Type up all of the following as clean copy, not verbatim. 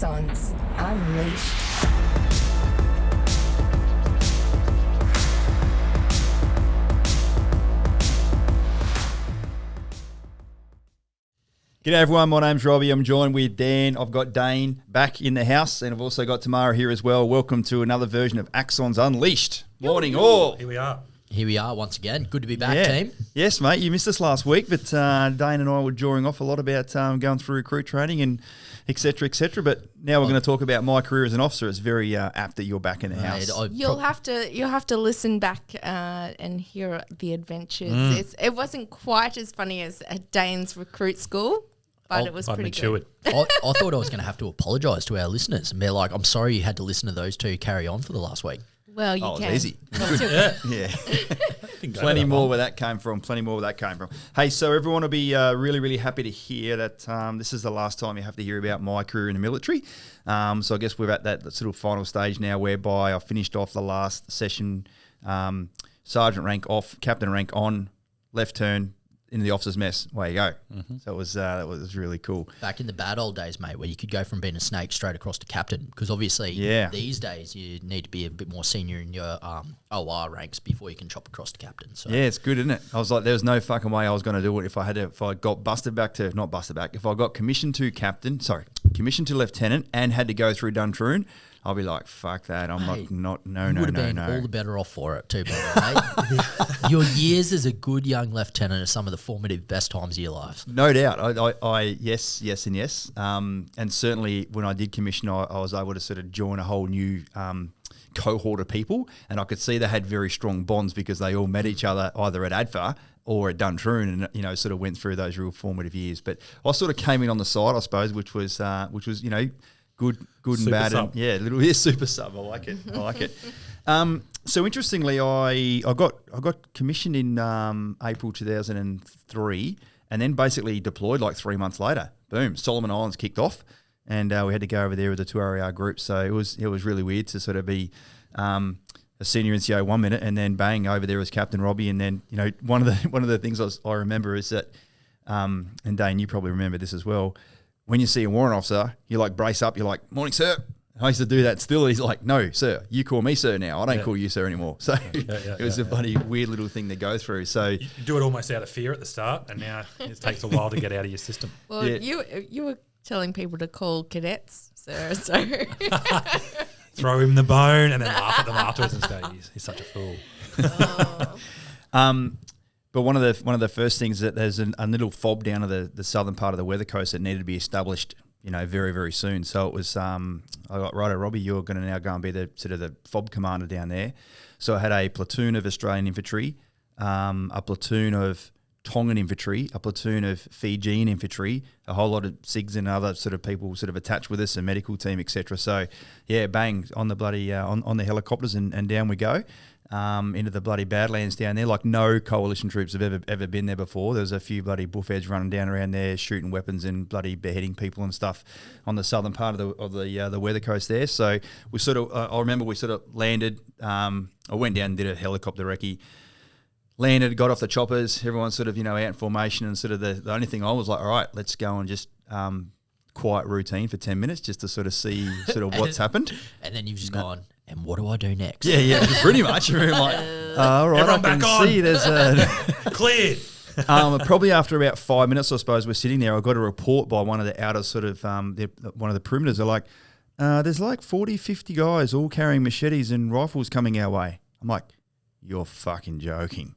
Axons, Unleashed. G'day everyone, my name's Robbie. I'm joined with Dan. I've got Dane back in the house, and I've also got Tamara here as well. Welcome to another version of Axons Unleashed. Morning all. Here we are. Here we are once again. Good to be back, team. Yes, mate. You missed us last week, but Dane and I were drawing off a lot about going through recruit training and et cetera, et cetera. But now we're going to talk about my career as an officer. It's very apt that you're back in the house. You'll have to listen back and hear the adventures. It wasn't quite as funny as at Dane's recruit school, but it was pretty good. I thought I was going to have to apologise to our listeners and be like, I'm sorry you had to listen to those two carry on for the last week. Well, you can. It was easy. Yeah. Plenty more where that came from. Hey, so everyone will be really, really happy to hear that this is the last time you have to hear about my career in the military. So I guess we're at that sort of final stage now whereby I finished off the last session, sergeant rank off, captain rank on, left turn, into the officer's mess. Away you go. Mm-hmm. So that was really cool. Back in the bad old days, mate, where you could go from being a snake straight across to captain, because obviously these days you need to be a bit more senior in your OR ranks before you can chop across to captain. So yeah, it's good, isn't it? I was like, there was no fucking way I was going to do it if I got if I got commissioned to lieutenant and had to go through Duntroon. I'll be like, fuck that. I'm not. No. You would have been all the better off for it too, mate. Your years as a good young lieutenant are some of the formative best times of your life. No doubt. I yes, and yes. And certainly when I did commission, I was able to sort of join a whole new cohort of people, and I could see they had very strong bonds because they all met each other either at ADFA or at Duntroon, and sort of went through those real formative years. But I sort of came in on the side, I suppose, which was good and Super bad, sub. and a little super sub. I like it. So interestingly, I got commissioned in April 2003, and then basically deployed like 3 months later. Boom, Solomon Islands kicked off, and we had to go over there with a 2 RAR group. So it was really weird to sort of be a senior NCO 1 minute, and then bang over there as Captain Robbie. And then one of the things I remember is that, and Dane, you probably remember this as well. When you see a warrant officer, you like brace up. You're like, "Morning, sir." I used to do that still. He's like, "No, sir, you call me sir now. I don't call you sir anymore." So it was a bloody weird little thing to go through. So you do it almost out of fear at the start, and now it takes a while to get out of your system. Well, you were telling people to call cadets, sir. So throw him the bone and then laugh at them afterwards and say, "He's such a fool." But one of the first things is that there's a little fob down to the southern part of the weather coast that needed to be established, very, very soon. So it was, I got, righto, Robbie, you're going to now go and be the sort of the fob commander down there. So I had a platoon of Australian infantry, a platoon of Tongan infantry, a platoon of Fijian infantry, a whole lot of SIGs and other sort of people sort of attached with us, a medical team, etc. So yeah, bang, on the bloody on the helicopters and down we go. Into the bloody Badlands down there, like no coalition troops have ever been there before. There's a few bloody buffheads running down around there, shooting weapons and bloody beheading people and stuff on the southern part of the weather coast there. So we sort of, I remember we sort of landed. I went down and did a helicopter recce. Landed, got off the choppers. Everyone's sort of out in formation, and sort of the only thing I was like, all right, let's go and just quiet routine for 10 minutes just to sort of see sort of what's happened. And then you've just gone, and what do I do next? Yeah, pretty much. You're like, all right, everyone I can back on. see there's a... Cleared. Probably after about 5 minutes, I suppose, we're sitting there, I got a report by one of the outer sort of, one of the perimeters. They're like, there's like 40, 50 guys all carrying machetes and rifles coming our way. I'm like, you're fucking joking.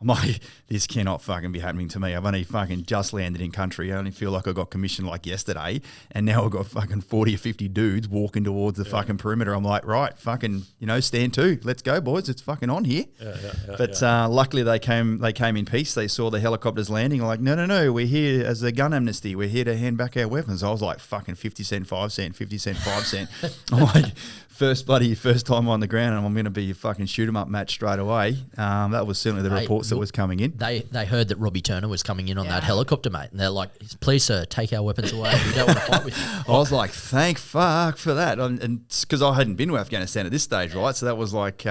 I'm like, this cannot fucking be happening to me. I've only fucking just landed in country. I only feel like I got commissioned like yesterday, and now I've got fucking 40 or 50 dudes walking towards the fucking perimeter. I'm like, right, fucking, stand to. Let's go, boys. It's fucking on here. But luckily they came in peace. They saw the helicopters landing. I'm like, no, we're here as a gun amnesty. We're here to hand back our weapons. I was like, fucking 50 cent, 5 cent, 50 cent, 5 cent. I'm like, first time on the ground, and I'm going to be a fucking shoot 'em up match straight away. That was certainly the reports that was coming in. They heard that Robbie Turner was coming in on that helicopter, mate, and they're like, please, sir, take our weapons away. We don't want to fight with you. I was like, thank fuck for that. And because I hadn't been to Afghanistan at this stage, right? So that was like,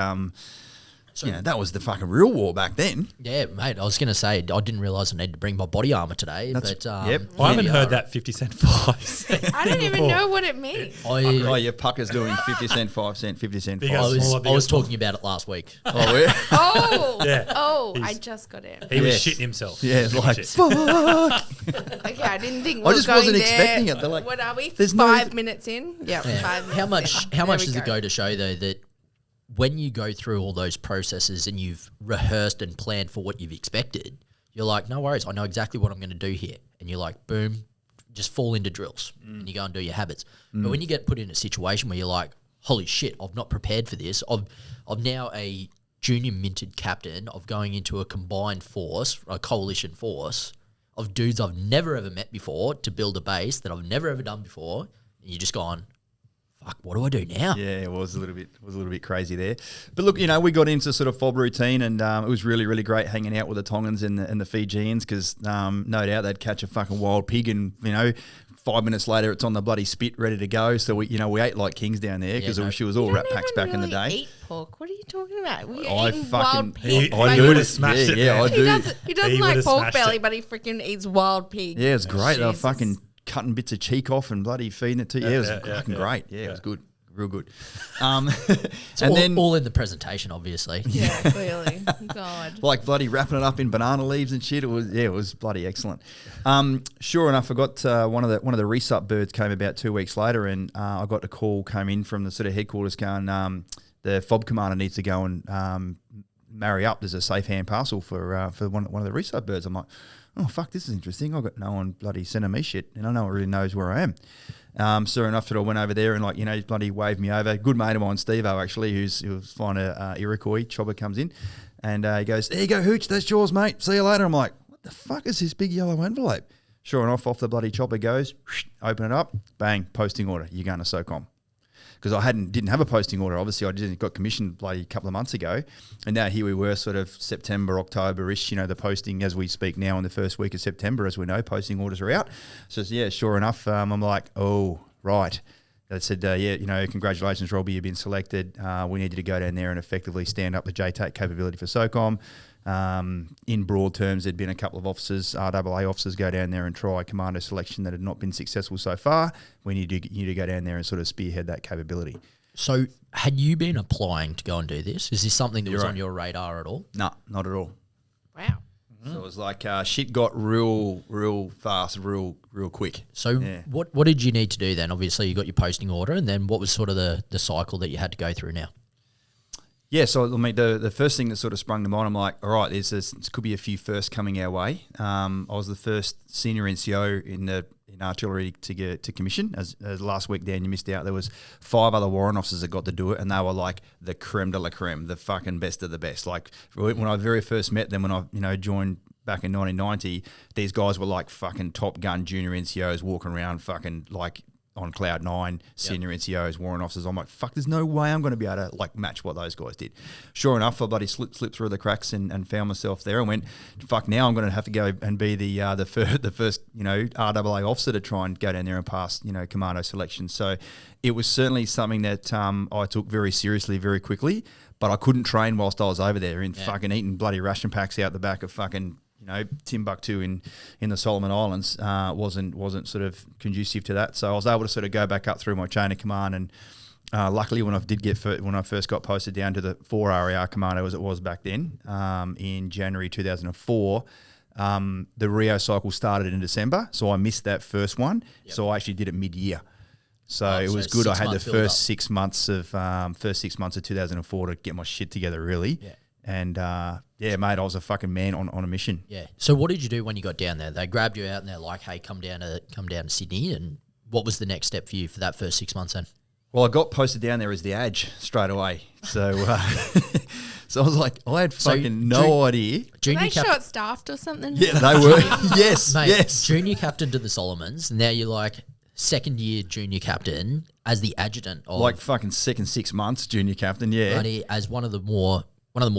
So, that was the fucking real war back then. Yeah, mate. I was going to say, I didn't realise I needed to bring my body armour today. But I haven't heard that 50 cent 5 cent. I don't even know what it means. Your pucker's doing 50 cent, 5 cent, 50 cent, 5 cent. I was talking about it last week. Oh, yeah. I just got it. He was shitting himself. Yeah, like, fuck. Okay, I didn't think I just wasn't expecting it. They're like, what are we? there's 5 minutes in? Yeah, 5 minutes. How much does it go to show, though, that when you go through all those processes and you've rehearsed and planned for what you've expected, you're like, no worries, I know exactly what I'm going to do here. And you're like, boom, just fall into drills and you go and do your habits. But when you get put in a situation where you're like, holy shit, I've not prepared for this. I'm now a junior minted captain of going into a combined force, a coalition force of dudes I've never ever met before to build a base that I've never ever done before. And you're just going, fuck, what do I do now? Yeah, it was a little bit crazy there. But look, we got into sort of fob routine and it was really, really great hanging out with the Tongans and the Fijians because no doubt they'd catch a fucking wild pig and, 5 minutes later it's on the bloody spit ready to go. So we ate like kings down there because she was all rat packs back in the day. Eat pork. What are you talking about? We I wild pig. I knew to smash it. Yeah, I do. He doesn't like pork belly, but he freaking eats wild pig. Yeah, it's great. They were fucking cutting bits of cheek off and bloody feeding it to you. Yeah, it was fucking great. Yeah, it was good. Real good. It's all in the presentation, obviously. Yeah, clearly. God. Like bloody wrapping it up in banana leaves and shit. It was bloody excellent. Sure enough, I got one of the resup birds came about 2 weeks later, and I got a call came in from the sort of headquarters going, the FOB commander needs to go and marry up. There's a safe hand parcel for one of the resup birds. I'm like, oh fuck, this is interesting. I've got no one bloody sending me shit, and no one really knows where I am. Sure enough that I went over there and bloody waved me over. Good mate of mine, Steve-O, actually, who was flying a Iroquois. Chopper comes in and he goes, there you go, Hooch, that's yours, mate. See you later. I'm like, what the fuck is this big yellow envelope? Sure enough, off the bloody chopper goes, open it up, bang, posting order. You're going to SOCOM. Because I didn't have a posting order. Obviously, I got commissioned bloody a couple of months ago. And now here we were sort of September, October-ish, the posting as we speak now in the first week of September, as we know, posting orders are out. So, yeah, sure enough, I'm like, oh, right. They said, congratulations, Robbie, you've been selected. We need you to go down there and effectively stand up the JTAC capability for SOCOM. In broad terms, there'd been a couple of officers, RAA officers, go down there and try commando selection that had not been successful so far. We need you to go down there and sort of spearhead that capability. So had you been applying to go and do this? Is this something that was on your radar at all? No, not at all. Wow. So it was like shit got real fast, real quick. So what did you need to do then? Obviously, you got your posting order, and then what was sort of the cycle that you had to go through now? Yeah, so I mean, the first thing that sort of sprung to mind, I'm like, all right, this could be a few firsts coming our way. I was the first senior NCO in artillery to get to commission. As last week, Dan, you missed out. There was 5 other warrant officers that got to do it, and they were like the creme de la creme, the fucking best of the best. Like when I very first met them, when I joined back in 1990, these guys were like fucking Top Gun junior NCOs walking around fucking like on cloud 9, senior NCOs, warrant officers. I'm like, fuck, there's no way I'm going to be able to like match what those guys did. Sure enough, I bloody slipped through the cracks and found myself there and went, fuck, now I'm going to have to go and be the first RAA officer to try and go down there and pass commando selection. So it was certainly something that I took very seriously very quickly, but I couldn't train whilst I was over there fucking eating bloody ration packs out the back of fucking Timbuktu in the Solomon Islands wasn't sort of conducive to that. So I was able to sort of go back up through my chain of command, and luckily when I first got posted down to the 4 RAR commando as it was back then in January 2004, the Rio cycle started in December, so I missed that first one. Yep. So I actually did it mid-year. So it was good. I had the first 6 months of 2004 to get my shit together, really. Yeah. And mate, I was a fucking man on a mission. Yeah. So what did you do when you got down there? They grabbed you out and they're like, "Hey, come down to Sydney." And what was the next step for you for that first 6 months then? Well, I got posted down there as the ADGE straight away. So so I was like, I had fucking no idea. Were they short-staffed or something? Yeah, they were. Yes, mate, yes. Junior captain to the Solomons. Now you're like second year junior captain as the adjutant of like fucking second 6 months junior captain. Yeah, buddy, as one of the more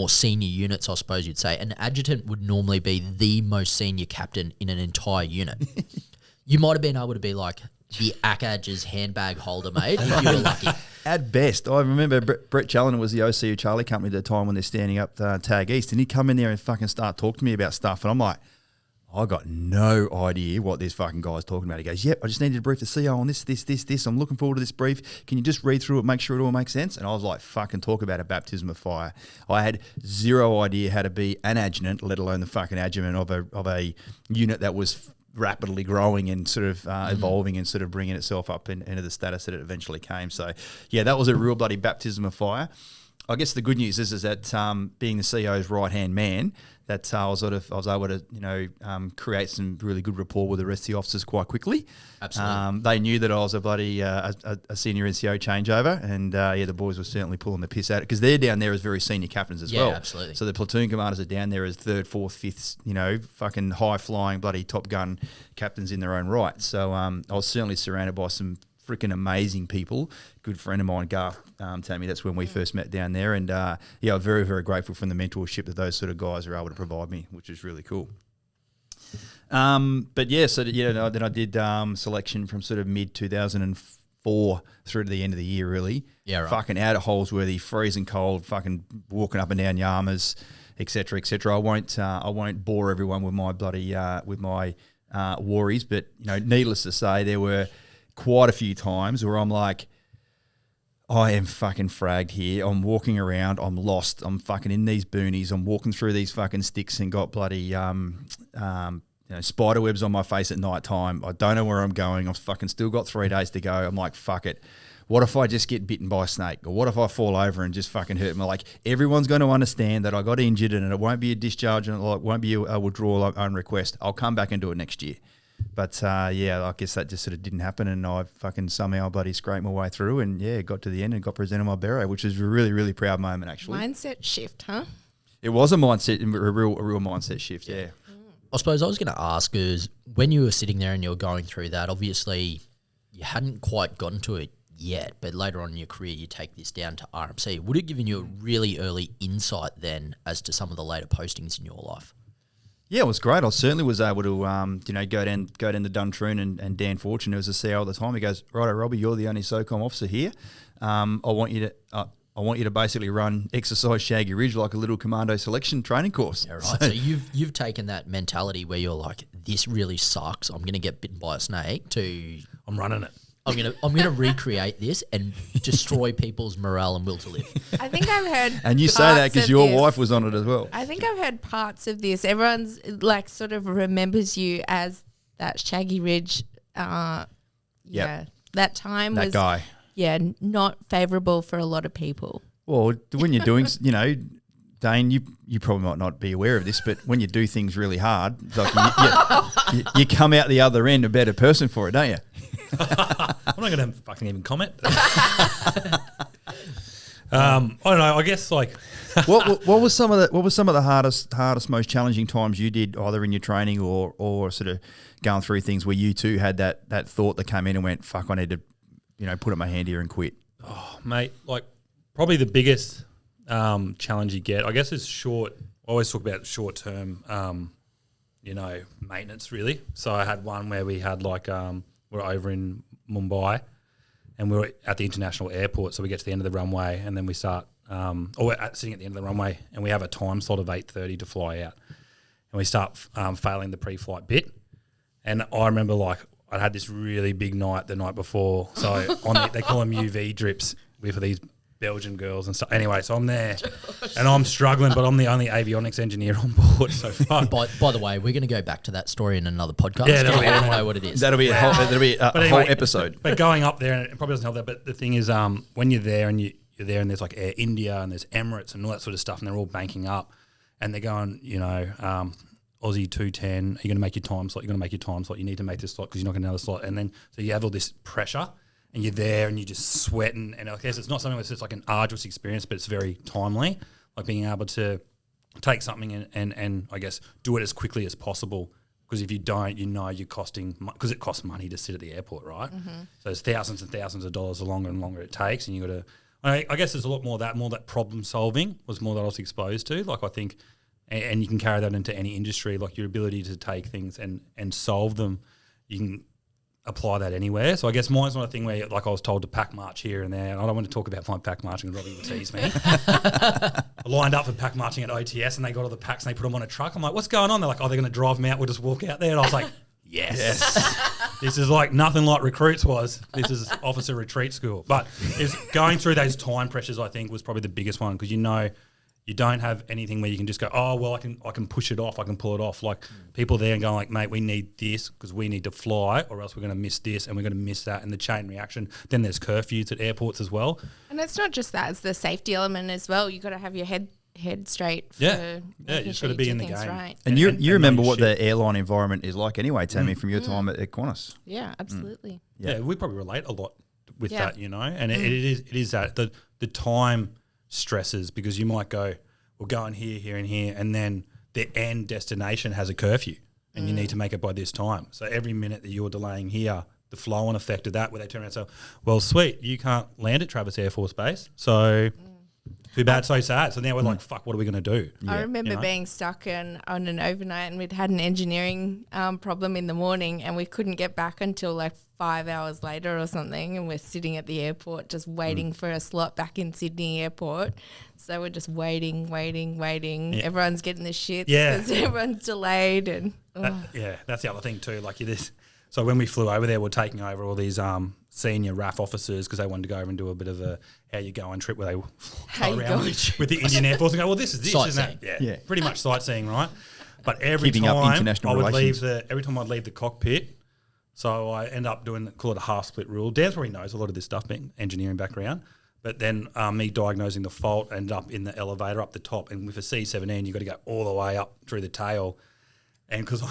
senior units, I suppose you'd say. An adjutant would normally be the most senior captain in an entire unit. You might have been able to be like the Axons handbag holder, mate, if you were lucky. At best. I remember Brett Challoner was the OC of Charlie Company at the time when they're standing up Tag East, and he'd come in there and fucking start talking to me about stuff, and I'm like, I got no idea what this fucking guy's talking about. He goes, yep, I just needed to brief the CEO on this. I'm looking forward to this brief. Can you just read through it, make sure it all makes sense? And I was like, fucking talk about a baptism of fire. I had zero idea how to be an adjutant, let alone the fucking adjutant of a unit that was rapidly growing and sort of evolving and sort of bringing itself up into the status that it eventually came. So, yeah, that was a real bloody baptism of fire. I guess the good news is that being the CEO's right-hand man, that I was able to create some really good rapport with the rest of the officers quite quickly. Absolutely. They knew that I was a bloody a senior NCO changeover, and the boys were certainly pulling the piss out because they're down there as very senior captains as well. Yeah, absolutely. So the platoon commanders are down there as third, fourth, fifth, fucking high flying bloody Top Gun captains in their own right. So I was certainly surrounded by some freaking amazing people. Good friend of mine, Garth, Tammy, that's when we first met down there. And I'm very, very grateful for the mentorship that those sort of guys are able to provide me, which is really cool. Then I did selection from sort of mid 2004 through to the end of the year, really. Yeah, right. Fucking out at Holsworthy, freezing cold, fucking walking up and down Yarmouths, etc., etc. I won't bore everyone with my bloody worries, but needless to say, there were quite a few times where I'm like, I am fucking fragged here. I'm walking around. I'm lost. I'm fucking in these boonies. I'm walking through these fucking sticks and got bloody spider webs on my face at night time. I don't know where I'm going. I've fucking still got 3 days to go. I'm like, fuck it. What if I just get bitten by a snake? Or what if I fall over and just fucking hurt me? Like, everyone's going to understand that I got injured and it won't be a discharge and it won't be a withdrawal on request. I'll come back and do it next year. But, I guess that just sort of didn't happen, and I fucking somehow bloody scraped my way through and, got to the end and got presented my beret, which was a really, really proud moment, actually. Mindset shift, huh? It was a real mindset shift, yeah. I suppose I was going to ask is, when you were sitting there and you were going through that, obviously you hadn't quite gotten to it yet, but later on in your career you take this down to RMC. Would it have given you a really early insight then as to some of the later postings in your life? Yeah, it was great. I certainly was able to, go down to Duntroon and Dan Fortune, who was the CEO at the time. He goes, "Righto, Robbie, you're the only SOCOM officer here. I want you to basically run exercise Shaggy Ridge like a little commando selection training course." Yeah, right. So you've taken that mentality where you're like, this really sucks. I'm going to get bitten by a snake. To I'm running it. I'm gonna recreate this and destroy people's morale and will to live. I think I've heard. And you say that because your wife was on it as well. I think I've heard parts of this. Everyone's like sort of remembers you as that Shaggy Ridge. That time that was guy. Yeah, not favourable for a lot of people. Well, when you're doing, Dane, you probably might not be aware of this, but when you do things really hard, like you come out the other end a better person for it, don't you? I'm not going to fucking even comment. I don't know. I guess like what was some of the hardest, most challenging times you did either in your training or sort of going through things where you too had that thought that came in and went, fuck, I need to put up my hand here and quit? Oh, mate, like probably the biggest challenge you get, I guess, is short. I always talk about short term, maintenance really. So I had one where we had like we're over in Mumbai and we were at the international airport. So we get to the end of the runway and then we start, sitting at the end of the runway and we have a time slot of 8:30 to fly out. And we start failing the pre-flight bit. And I remember like I had this really big night the night before. So they call them UV drips for these Belgian girls and stuff. Anyway, so I'm there and I'm struggling, but I'm the only avionics engineer on board so far. By the way, we're going to go back to that story in another podcast. Yeah, I don't know what it is. That'll be a whole episode. But going up there, and it probably doesn't help that, but the thing is when you're there and you're there and there's like Air India and there's Emirates and all that sort of stuff and they're all banking up and they're going, Aussie 210, are you going to make your time slot? You're going to make your time slot. You need to make this slot because you're not going to another slot. And then so you have all this pressure and you're there and you're just sweating. And I guess it's not something that's just like an arduous experience, but it's very timely, like being able to take something and I guess do it as quickly as possible. Because if you don't, you're costing, because it costs money to sit at the airport, right? Mm-hmm. So there's thousands and thousands of dollars the longer and longer it takes. And you got to, I guess there's a lot more that problem solving was more that I was exposed to. Like I think, and you can carry that into any industry, like your ability to take things and solve them. You can apply that anywhere. So I guess mine's not a thing where like I was told to pack march here and there. And I don't want to talk about my pack marching. Robbie will tease me. I lined up for pack marching at OTS and they got all the packs and they put them on a truck. I'm like, what's going on? They're like, oh, they're going to drive them out. We'll just walk out there. And I was like, yes. This is like nothing like recruits was. This is officer retreat school. But it's going through those time pressures, I think, was probably the biggest one because you don't have anything where you can just go, oh, well, I can push it off. I can pull it off. Like people there and going like, mate, we need this because we need to fly or else we're going to miss this and we're going to miss that and the chain reaction. Then there's curfews at airports as well. And it's not just that. It's the safety element as well. You got to have your head straight. Yeah, you just got to be in the game. Right. And you remember what the airline environment is like anyway, Tammy, from your time at Qantas. Yeah, absolutely. Yeah, we probably relate a lot with that, and it is that the time stresses because you might go, we're going here, and here, and then the end destination has a curfew and you need to make it by this time. So every minute that you're delaying here, the flow-on effect of that where they turn around and say, well, sweet, you can't land at Travis Air Force Base, so too bad, so sad. So now we're like, fuck, what are we going to do? I remember being stuck on an overnight and we'd had an engineering problem in the morning and we couldn't get back until like 5 hours later or something, and we're sitting at the airport just waiting for a slot back in Sydney Airport. So we're just waiting. Yeah. Everyone's getting the shit because everyone's delayed. And that's the other thing too. Like so when we flew over there, we're taking over all these senior RAF officers because they wanted to go over and do a bit of a how you going trip where they fly around with the Indian Air Force and go, well, this is this, isn't that? Yeah, pretty much sightseeing, right? But every time I'd leave the cockpit, so I end up call it a half split rule. Dan probably knows a lot of this stuff, being engineering background. But then me diagnosing the fault, ended up in the elevator up the top, and with a C-17, you've got to go all the way up through the tail. And because I'm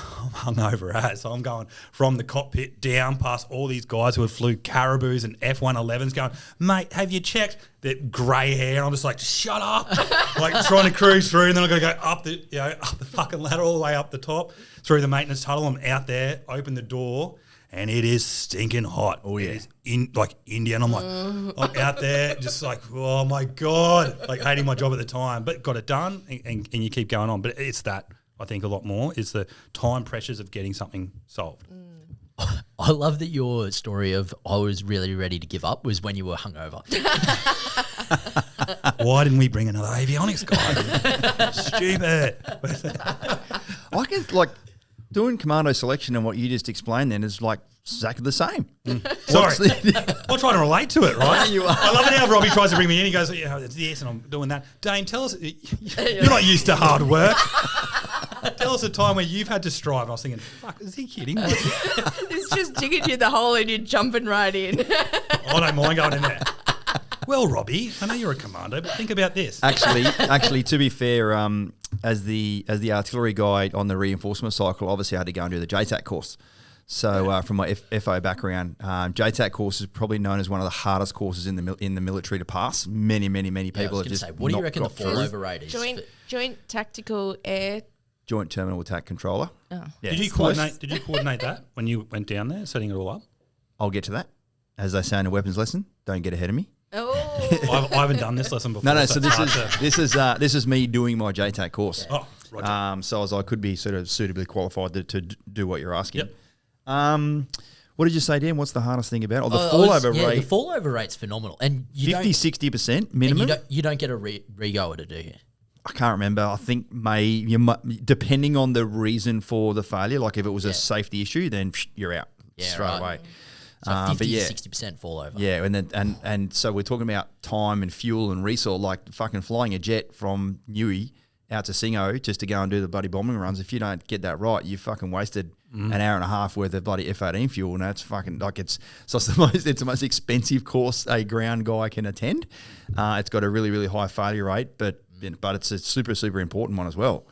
hungover so I'm going from the cockpit down past all these guys who had flew Caribous and F-111s going, mate, have you checked the grey hair? And I'm just like, shut up. Like trying to cruise through, and then I've got to go up the fucking ladder all the way up the top, through the maintenance tunnel. I'm out there, open the door, and it is stinking hot. Oh, yeah. It is in like India. And I'm like, I'm out there just like, oh, my God. Like hating my job at the time, but got it done and you keep going on. But it's that, I think, a lot more is the time pressures of getting something solved. I love that your story of I was really ready to give up was when you were hungover. Why didn't we bring another avionics guy? Stupid. I guess like doing commando selection and what you just explained then is like exactly the same. Sorry. I'm trying to relate to it, right? You are. I love it how Robbie tries to bring me in. He goes, it's this and I'm doing that. Dane, tell us, you're not used to hard work. Tell us a time where you've had to strive. And I was thinking, fuck, is he kidding? it's just digging you the hole and you're jumping right in. I don't mind going in there. Well, Robbie, I know you're a commando, but think about this. Actually, to be fair, as the artillery guy on the reinforcement cycle, obviously I had to go and do the JTAC course. So from my FO background, JTAC course is probably known as one of the hardest courses in the military to pass. Many people have just what do you reckon the fallover rate is? Joint Tactical Air. Joint Terminal Attack Controller. Oh. Yeah. Did you coordinate that when you went down there, setting it all up? I'll get to that. As they say in a weapons lesson, don't get ahead of me. Oh, I haven't done this lesson before. No. So this is me doing my JTAC course. Oh, Roger. So as I could be sort of suitably qualified to do what you're asking. Yep. What did you say, Dan? What's the hardest thing about it? The fallover rate. The fallover rate's phenomenal, and 50-60% minimum. And you don't get a re-goer to do you? I can't remember. I think depending on the reason for the failure, like if it was a safety issue, then you're out straight away. So 50-60% fallover. Yeah, and so we're talking about time and fuel and resource, like fucking flying a jet from Newey out to Singo just to go and do the bloody bombing runs. If you don't get that right, you fucking wasted an hour and a half worth of bloody F-18 fuel, and that's fucking like it's the most expensive course a ground guy can attend. It's got a really, really high failure rate, but it's a super, super important one as well.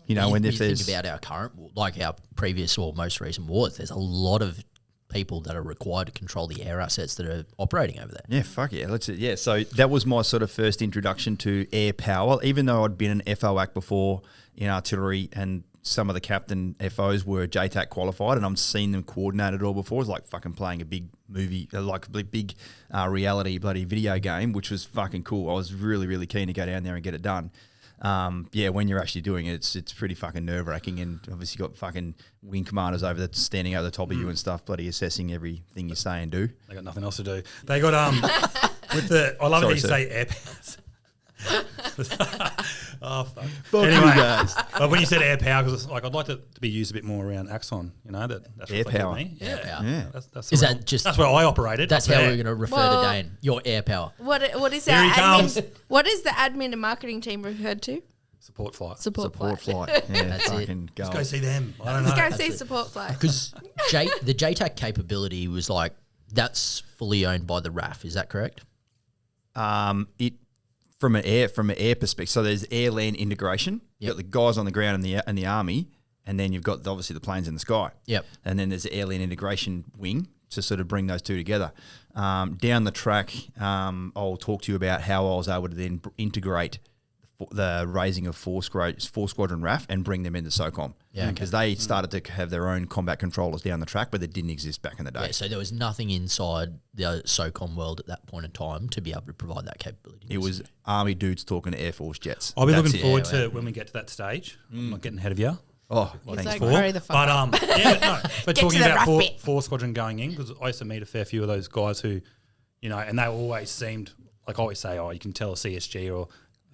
When if there's think about our current, like our previous or most recent wars, there's a lot of people that are required to control the air assets that are operating over there. Yeah, fuck yeah. So that was my sort of first introduction to air power, even though I'd been an FOAC before in artillery and some of the captain FOs were JTAC qualified and I've seen them coordinate it all before. It's like fucking playing a big movie, like a big reality bloody video game, which was fucking cool. I was really, really keen to go down there and get it done. when you're actually doing it, it's pretty fucking nerve wracking, and obviously got fucking wing commanders over there standing over the top of you and stuff, bloody assessing everything you say and do. They got nothing else to do. They got with the. I love it that you say air powers. Oh fuck! Anyway, but when you said air power, because like I'd like it to be used a bit more around Axon. You know that's air power. Me. Air power. Yeah. That's Is the that realm. just? That's where I operated. That's up how there. we're going to refer Well- to Dane. Your air power. What is Here he our comes. admin? What is the admin and marketing team referred to? Support flight. Support Support flight. flight. Yeah, That's it. fucking Let's go. go see them. I don't know. Let's go see support flight. Because the JTAC capability was like, that's fully owned by the RAF. Is that correct? It from an air perspective. So there's air land integration. You've got the guys on the ground and the army, and then you've got obviously the planes in the sky. Yep. And then there's the air land integration wing to sort of bring those two together. Down the track, I'll talk to you about how I was able to then integrate the raising of four squadron RAF and bring them into SOCOM. Yeah, because they started to have their own combat controllers down the track, but they didn't exist back in the day. Yeah, so there was nothing inside the SOCOM world at that point in time to be able to provide that capability. It was Army dudes talking to Air Force jets. I'll be That's looking it. forward to when we get to that stage. I'm not getting ahead of you. Oh, He's thanks. like, For. hurry the fuck up. But no. But Get talking to the about rough bit. four squadron going in, because I used to meet a fair few of those guys who, you know, and they always seemed like I always say, oh, you can tell a CSG or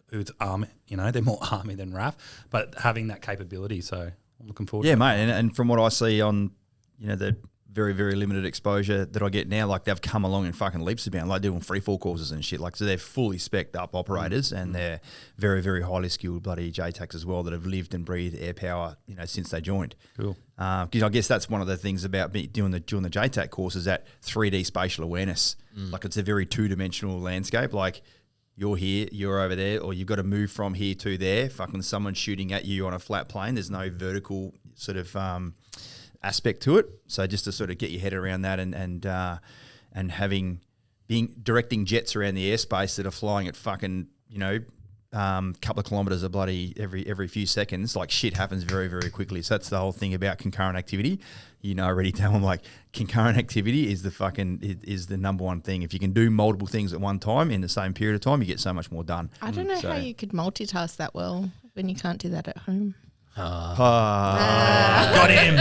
who's army, you know, they're more army than RAF, but having that capability. So I'm looking forward. Yeah, to mate, and from what I see on, you know, the very, very limited exposure that I get now, like they've come along in fucking leaps and bounds, like doing free fall courses and shit. Like, so they're fully spec'd up operators and they're very, very highly skilled bloody JTACs as well that have lived and breathed air power, you know, since they joined. Cool. Because I guess that's one of the things about doing the JTAC course is that 3D spatial awareness. Like, it's a very two-dimensional landscape. Like, you're here, you're over there, or you've got to move from here to there. Fucking someone's shooting at you on a flat plane. There's no vertical sort of aspect to it. So just to sort of get your head around that and directing jets around the airspace that are flying at fucking, you know, couple of kilometres of bloody every few seconds, like shit happens very, very quickly. So that's the whole thing about concurrent activity. You know, I already tell them, like, concurrent activity is the number one thing. If you can do multiple things at one time in the same period of time, you get so much more done. I don't know how you could multitask that well when you can't do that at home. Got him.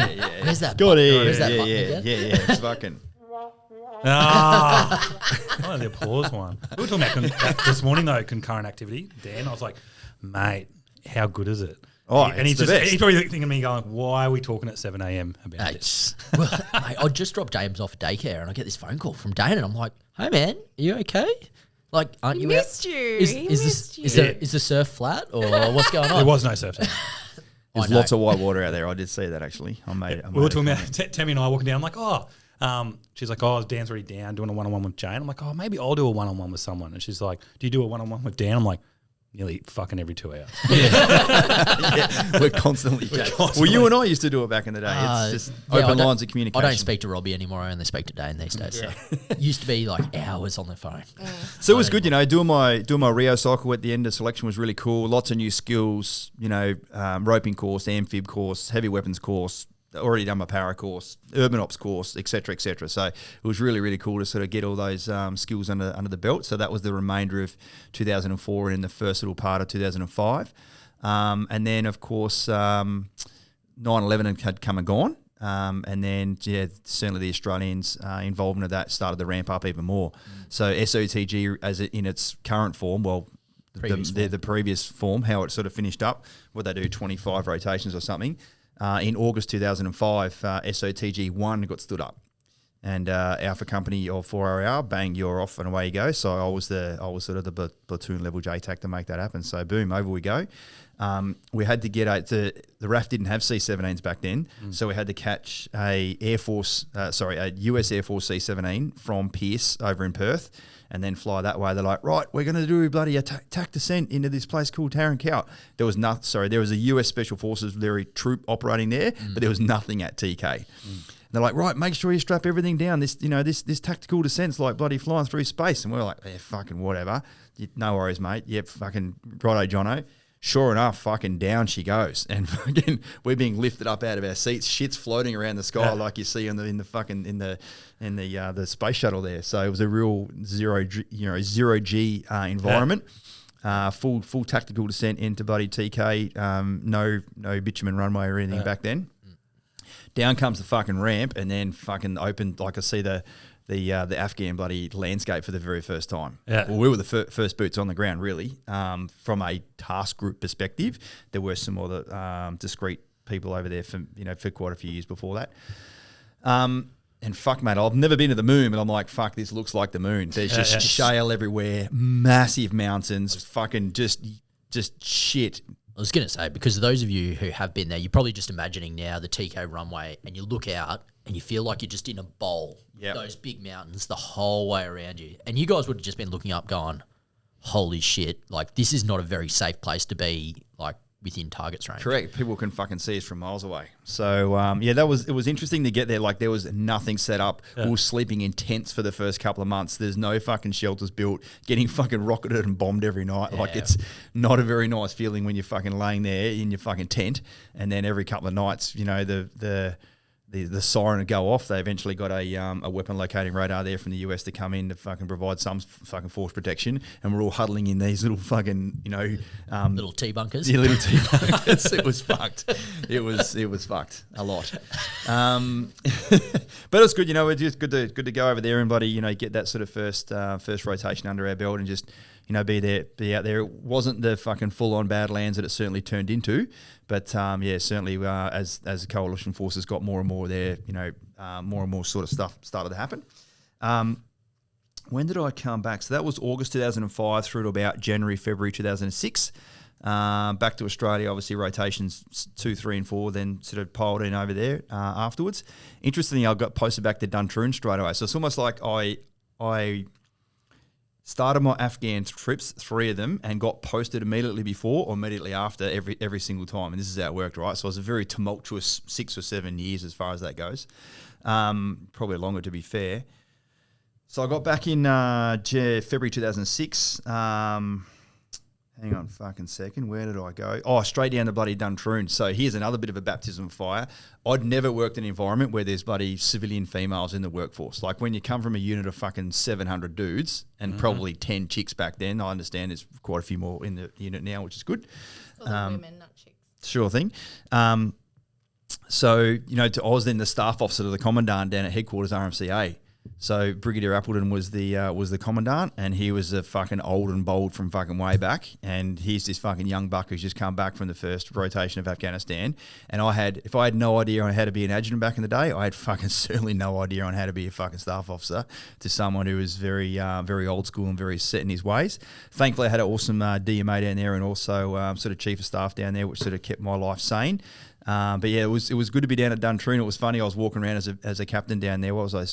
Where's that? Got it. Where's that Yeah, button yeah, again? yeah, yeah. It's fucking. Oh, the applause one. We were talking about this morning though, concurrent activity. Dan, I was like, mate, how good is it? Oh, and he's it's the best. he's probably thinking of me going, why are we talking at 7 a.m. about this? Well, mate, I just dropped James off at daycare and I get this phone call from Dane and I'm like, hey man, are you okay? Like, aren't He you missed you. He missed you. Is the surf flat or what's going on? There was no surf. There's know. lots of white water out there. I did see that actually. I made We were a talking comment. about Tammy and I walking down. I'm like, she's like, oh, Dan's already down doing a one-on-one with Jane. I'm like, oh, maybe I'll do a one-on-one with someone. And she's like, do you do a one-on-one with Dan? I'm like, nearly fucking every 2 hours. Yeah, we're constantly chatting. Well, you and I used to do it back in the day. It's just Yeah, open I don't- lines of communication. I don't speak to Robbie anymore. I only speak to Dane these days. So. Used to be like hours on the phone. So it was good, you know, doing my Rio cycle at the end of selection was really cool. Lots of new skills, you know, roping course, amphib course, heavy weapons course, already done my para course, urban ops course, etc., etc. So it was really, really cool to sort of get all those skills under the belt. So that was the remainder of 2004 and in the first little part of 2005. And then, of course, 9/11 had come and gone. And then, yeah, certainly the Australians' involvement of that started to ramp up even more. So SOTG, in its current form, well, the previous form, how it sort of finished up, what they do, 25 rotations or something. In August 2005, SOTG 1 got stood up. And Alpha Company of 4RR, bang, you're off and away you go. So I was sort of the platoon level JTAC to make that happen. So boom, over we go. We had to get the RAF didn't have C-17s back then, so we had to catch a US Air Force C-17 from Pierce over in Perth, and then fly that way. They're like, right, we're going to do bloody attack descent into this place called Taran Kowt. There was a US Special Forces troop operating there, but there was nothing at TK. They're like, right, make sure you strap everything down. This tactical descent's like bloody flying through space. And we're like, yeah, fucking whatever. No worries, mate. Yep, fucking righto, Jono. Sure enough, fucking down she goes, and fucking we're being lifted up out of our seats. Shit's floating around the sky like you see in the space shuttle there. So it was a real zero G environment. full tactical descent into bloody TK. No bitumen runway or anything back then. Down comes the fucking ramp, and then fucking opened, like I see the Afghan bloody landscape for the very first time. Yeah. Well, we were the first boots on the ground, really. From a task group perspective, there were some other discreet people over there for quite a few years before that. And fuck, mate, I've never been to the moon, but I'm like, fuck, this looks like the moon. There's just shale everywhere, massive mountains, fucking just shit. I was going to say, because those of you who have been there, you're probably just imagining now the TK runway, and you look out and you feel like you're just in a bowl. Yep. Those big mountains the whole way around you. And you guys would have just been looking up going, holy shit, like this is not a very safe place to be, like within target's range. Correct. People can fucking see us from miles away. So, it was interesting to get there. Like, there was nothing set up. Yeah. We were sleeping in tents for the first couple of months. There's no fucking shelters built, getting fucking rocketed and bombed every night. Yeah. Like, it's not a very nice feeling when you're fucking laying there in your fucking tent. And then every couple of nights, the siren would go off. They eventually got a weapon locating radar there from the US to come in to fucking provide some fucking force protection, and we're all huddling in these little fucking little T bunkers. Yeah, little T bunkers. It was fucked. It was fucked a lot. But it was good. It's just good to go over there and bloody get that sort of first rotation under our belt and just be out there. It wasn't the fucking full on Badlands that it certainly turned into. But certainly as the coalition forces got more and more there, more and more sort of stuff started to happen. When did I come back? So that was August 2005 through to about January, February 2006. Back to Australia, obviously rotations 2, 3 and 4, then sort of piled in over there afterwards. Interestingly, I got posted back to Duntroon straight away. So it's almost like I started my Afghan trips, 3 of them, and got posted immediately before or immediately after every single time. And this is how it worked, right? So it was a very tumultuous 6 or 7 years as far as that goes. Probably longer, to be fair. So I got back in February 2006. Hang on a fucking second. Where did I go? Oh, straight down to bloody Duntroon. So here's another bit of a baptism of fire. I'd never worked in an environment where there's bloody civilian females in the workforce. Like when you come from a unit of fucking 700 dudes and probably 10 chicks back then, I understand there's quite a few more in the unit now, which is good. For the women, not chicks. Sure thing. So, I was then the staff officer to the commandant down at headquarters RMCA. So Brigadier Appleton was the commandant, and he was a fucking old and bold from fucking way back. And he's this fucking young buck who's just come back from the first rotation of Afghanistan. And if I had no idea on how to be an adjutant back in the day, I had fucking certainly no idea on how to be a fucking staff officer to someone who was very, very old school and very set in his ways. Thankfully, I had an awesome DMA down there and also sort of chief of staff down there, which sort of kept my life sane. But yeah, it was good to be down at Duntroon. It was funny. I was walking around as a captain down there. What was I?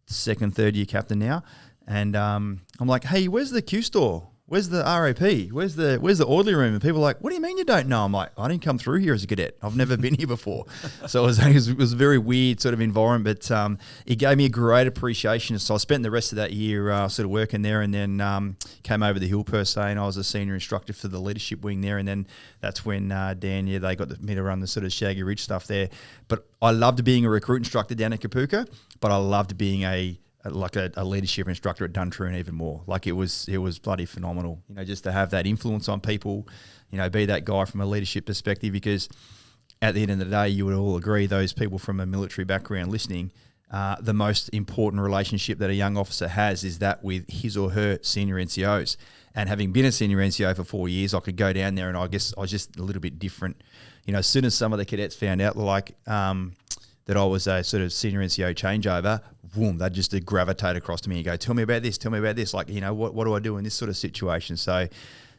Second, third year captain now, and I'm like, hey, where's the Q store? Where's the RAP? Where's the orderly room? And people are like, what do you mean you don't know? I'm like, I didn't come through here as a cadet. I've never been here before. So it was a very weird sort of environment, but it gave me a great appreciation. So I spent the rest of that year sort of working there, and then came over the hill per se, and I was a senior instructor for the leadership wing there. And then that's when Dan, they got me to run the sort of Shaggy Ridge stuff there. But I loved being a recruit instructor down at Kapuka, but I loved being a leadership instructor at Duntroon even more. Like it was bloody phenomenal, just to have that influence on people, be that guy from a leadership perspective, because at the end of the day, you would all agree, those people from a military background listening, the most important relationship that a young officer has is that with his or her senior NCOs. And having been a senior NCO for 4 years, I could go down there and I guess I was just a little bit different. As soon as some of the cadets found out, that I was a sort of senior NCO changeover, boom, they'd just gravitate across to me and go, tell me about this. Like, what do I do in this sort of situation? So,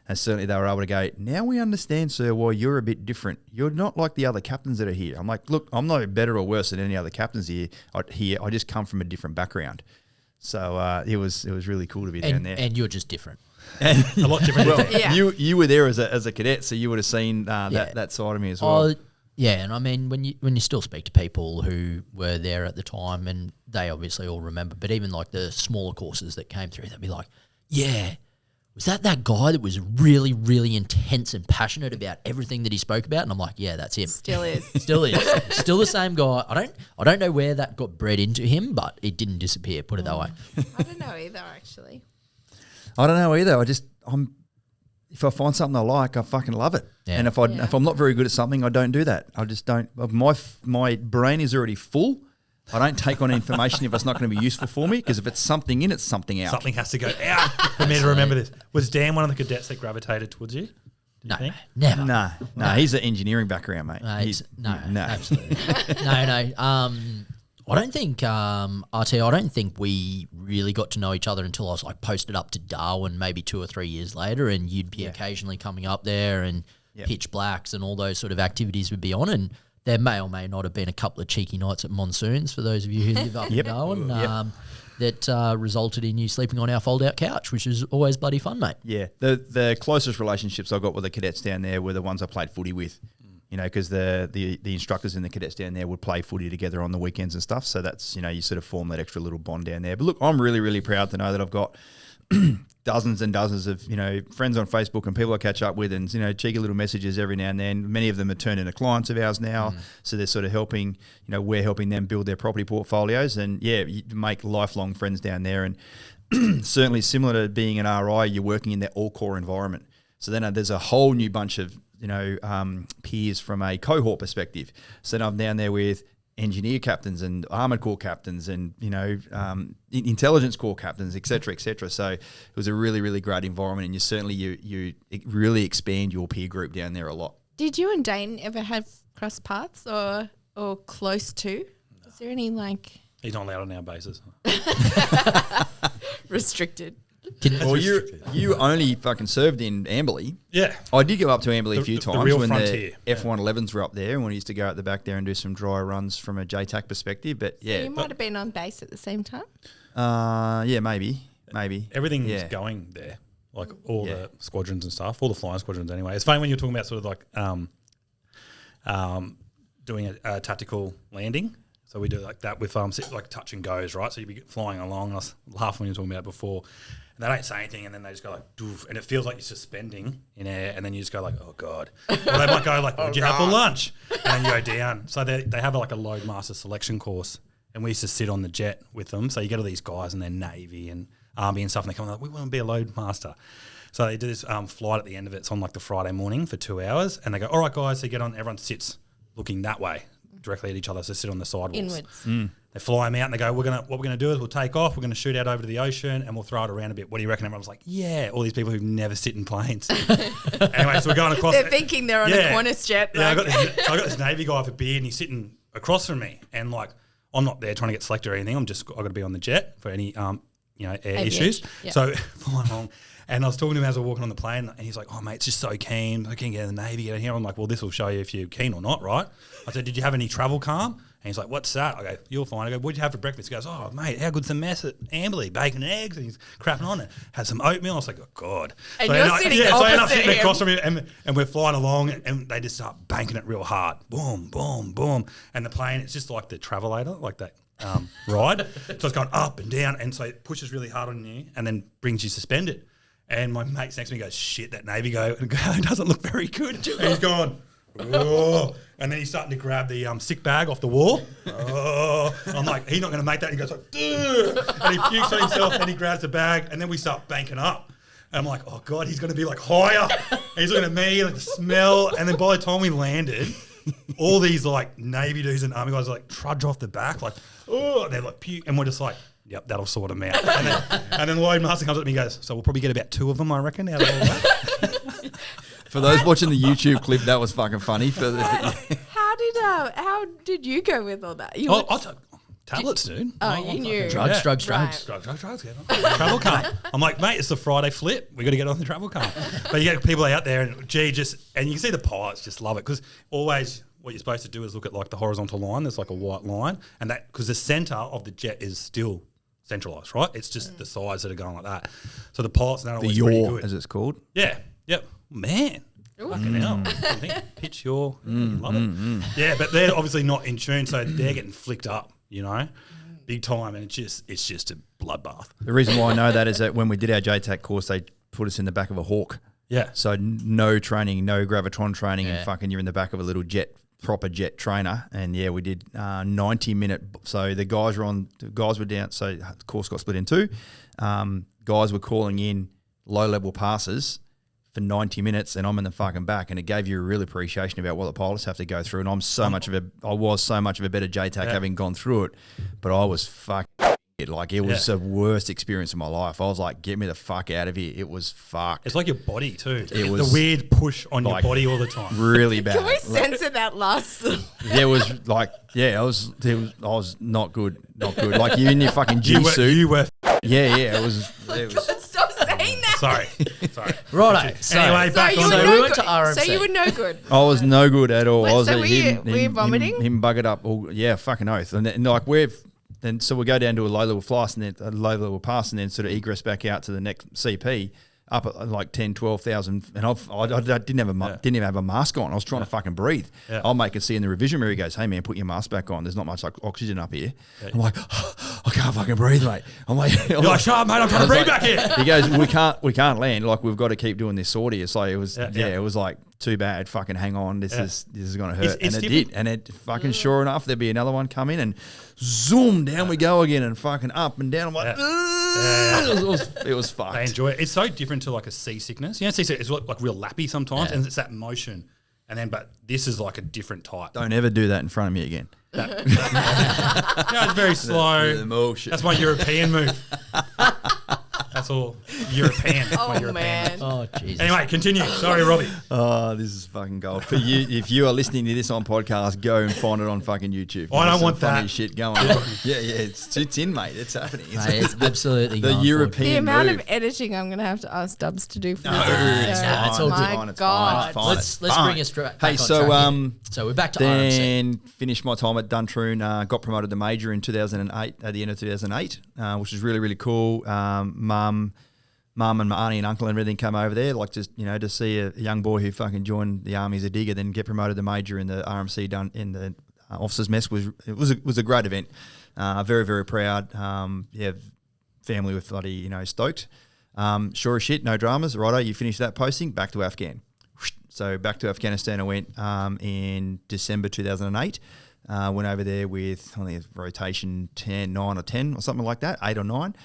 and certainly they were able to go, now we understand, sir, why you're a bit different. You're not like the other captains that are here. I'm like, look, I'm no better or worse than any other captains here. I just come from a different background. So it was really cool to be down there. And you're just different. A lot different. Well, Yeah. you were there as a cadet, so you would have seen that side of me as well. Yeah, and I mean, when you still speak to people who were there at the time, and they obviously all remember, but even like the smaller courses that came through, they'd be like, yeah, was that guy that was really, really intense and passionate about everything that he spoke about? And I'm like, yeah, that's him. Still is. Still the same guy. I don't know where that got bred into him, but it didn't disappear, put it that way. I don't know either, actually. I don't know either. if I find something I like, I fucking love it. Yeah. And if I'm not very good at something, I don't do that. I just don't. My brain is already full. I don't take on information if it's not going to be useful for me, because if it's something in, it's something out. Something has to go out for me to remember this. Was Dan one of the cadets that gravitated towards you? No, think? never. No, he's an engineering background, mate. No, no. absolutely. no. I don't think, RT, I don't think we really got to know each other until I was like posted up to Darwin maybe 2 or 3 years later, and you'd be occasionally coming up there, and pitch blacks and all those sort of activities would be on, and there may or may not have been a couple of cheeky nights at monsoons for those of you who live up in Darwin that resulted in you sleeping on our fold-out couch, which is always bloody fun, mate. Yeah, the closest relationships I got with the cadets down there were the ones I played footy with. You know, because the instructors and the cadets down there would play footy together on the weekends and stuff. So that's, you know, you sort of form that extra little bond down there. But look, I'm really, really proud to know that I've got dozens and dozens of, you know, friends on Facebook and people I catch up with, and, you know, cheeky little messages every now and then. Many of them are turned into clients of ours now. So they're sort of helping, you know, we're helping them build their property portfolios. And yeah, you make lifelong friends down there. And certainly similar to being an RI, you're working in that all-core environment. So then there's a whole new bunch of, you know, peers from a cohort perspective. So then I'm down there with engineer captains and armoured corps captains and, you know, intelligence corps captains, et cetera, et cetera. So it was a really, really great environment, and you really expand your peer group down there a lot. Did you and Dane ever have cross paths or close to? Is there any like He's not allowed on our bases. restricted? Well, you only fucking served in Amberley. Yeah. I did go up to Amberley a few times real when frontier. the F111s were up there, and when we used to go out the back there and do some dry runs from a JTAC perspective. But yeah, You might have been on base at the same time. yeah, maybe. Everything's going there, like all the squadrons and stuff, all the flying squadrons anyway. It's funny when you're talking about sort of like doing a tactical landing. So we do like that with like touch and goes, right? So you'd be flying along. I was laughing when you were talking about it before. And they don't say anything, and then they just go like, doof, and it feels like you're suspending in air, and then you just go like, oh God. Or they might go like, what'd you have for lunch? And then you go down. So they have like a load master selection course, and we used to sit on the jet with them. So you get all these guys and they're Navy and Army and stuff, and they come like, we want to be a load master. So they do this flight at the end of it. It's on like the Friday morning for 2 hours, and they go, all right, guys, so you get on, everyone sits looking that way, directly at each other, so sit on the sidewalls. Inwards. They fly them out and they go, what we're going to do is we'll take off, we're going to shoot out over to the ocean, and we'll throw it around a bit. What do you reckon? Everyone's like, yeah, all these people who've never sit in planes. Anyway, so we're going across. They're thinking they're on a Qantas jet. Yeah, Like. I got this Navy guy with a beard, and he's sitting across from me, and like, I'm not there trying to get selected or anything. I've got to be on the jet for any air issues. Yeah. So flying along. And I was talking to him as I was walking on the plane, and he's like, oh, mate, it's just so keen. I can get in the Navy, get in here. I'm like, well, this will show you if you're keen or not, right? I said, did you have any travel calm? And he's like, what's that? I go, you'll find. I go, what'd you have for breakfast? He goes, oh, mate, how good's the mess at Amberley? Bacon and eggs. And he's crapping on it. Had some oatmeal. I was like, oh, God. And you're sitting so I end up opposite sitting him. across from him, and we're flying along, and they just start banking it real hard. Boom, boom, boom. And the plane, it's just like the Travelator, like that ride. So it's going up and down, and so it pushes really hard on you and then brings you suspended. And my mate next to me goes, shit, that Navy guy doesn't look very good. And he's going, oh. And then he's starting to grab the sick bag off the wall. Oh. I'm like, he's not going to make that. And he goes like, duh. And he pukes on himself, and he grabs the bag, and then we start banking up. And I'm like, oh, God, he's going to be like higher. And he's looking at me, like the smell. And then by the time we landed, all these like Navy dudes and Army guys like trudge off the back, like, oh, they're like puke. And we're just like, yep, that'll sort them out. And then the Lloyd Master comes up to me and goes, so we'll probably get about 2 of them, I reckon, out of all that. For those watching the YouTube clip, that was fucking funny. How did you go with all that? You I took tablets, dude. you knew. Drugs. Right. Drugs. Travel car. I'm like, mate, it's the Friday flip. We got to get on the travel car. But you get people out there, and and you can see the pilots just love it, because always what you're supposed to do is look at like the horizontal line. There's like a white line, and that because the center of the jet is still centralized, right? It's just the sides that are going like that. So the pilots are always pretty good. As it's called. Yeah. Yep. Man. Fucking hell. I think pitch yaw. Love it. Yeah, but they're obviously not in tune, so they're getting flicked up, you know, big time, and it's just a bloodbath. The reason why I know that is that when we did our JTAC course, they put us in the back of a Hawk. Yeah. So no training, no gravitron training, and fucking you're in the back of a little jet, proper jet trainer. And yeah, we did 90-minute. So the guys were down. So the course got split in 2. Guys were calling in low-level passes for 90 minutes and I'm in the fucking back, and it gave you a real appreciation about what the pilots have to go through. And I was so much of a better JTAC having gone through it, but I was fucking like, it was the worst experience of my life. I was like, get me the fuck out of here. It was fucked. It's like your body too. It was the weird push on your like body all the time. really bad. Can we censor that last? There was like, I was not good. Like you in your fucking G suit. You were. It was. Stop saying that. Sorry. Righto. So, Anyway, back on so the- we went to RMC. So you were no good. I was no good at all. Wait, I was so were you vomiting? Him buggered up. Fucking oath. And then, like so we go down to a low level pass and then sort of egress back out to the next CP up at like 10, 12,000. And I didn't even have a mask on. I was trying to fucking breathe. Yeah. I'll make it see in the revision mirror. He goes, "Hey man, put your mask back on. There's not much like oxygen up here." Yeah. I'm like, I can't fucking breathe, mate. I'm like, You're like, shut up, mate. I'm trying to breathe back here. He goes, we can't land. Like, we've got to keep doing this sortie. It's like, it was like, too bad. Fucking hang on. This is going to hurt. It's and it different. did. And it fucking sure enough, there'd be another one come in and zoom, down we go again and fucking up and down. I'm like, it was fucked. I enjoy it. It's so different to like a seasickness. Seasickness is like real lappy sometimes, and it's that motion. And then, but this is like a different type. Don't ever do that in front of me again. It's very slow. The motion. That's my European move. That's all European. Oh, my European man. move. Oh, Jesus. Anyway, continue. Sorry, Robbie. Oh, this is fucking gold. For you, if you are listening to this on podcast, go and find it on fucking YouTube. I don't There's some want funny that. shit going. it's in, mate. It's happening. Mate, it's absolutely the going European The amount move. of editing I'm going to have to ask Dubs to do for No, this. it's episode. fine, it's all My fine, it's God. fine, it's fine. Let's Fine. bring us back Hey, on so track here. So we're back to RMC. then finished my time at Duntroon, got promoted to major in 2008, at the end of 2008, which was really, really cool. Mum and my auntie and uncle and everything come over there, like just, to see a young boy who fucking joined the army as a digger, then get promoted to major in the RMC done in the officers mess was a great event. Very, very proud. Family were bloody, stoked. Sure as shit, no dramas. Righto, you finished that posting, back to Afghan. So back to Afghanistan I went in December 2008. Went over there with, I think it's rotation 9 or 10 or something like that, 8 or 9.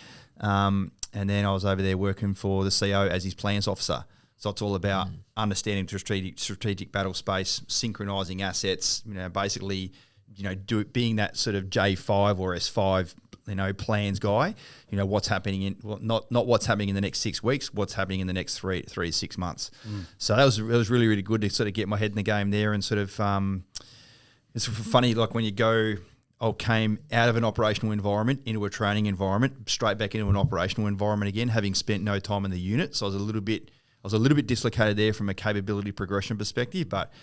And then I was over there working for the CO as his plans officer. So it's all about understanding strategic battle space, synchronizing assets, basically, being that sort of J5 or S5, plans guy. What's happening not what's happening in the next 6 weeks, what's happening in the next 3 to 6 months. So it was really, really good to sort of get my head in the game there and sort of, it's funny, like when you go, I came out of an operational environment into a training environment, straight back into an operational environment again, having spent no time in the unit. So I was a little bit dislocated there from a capability progression perspective, but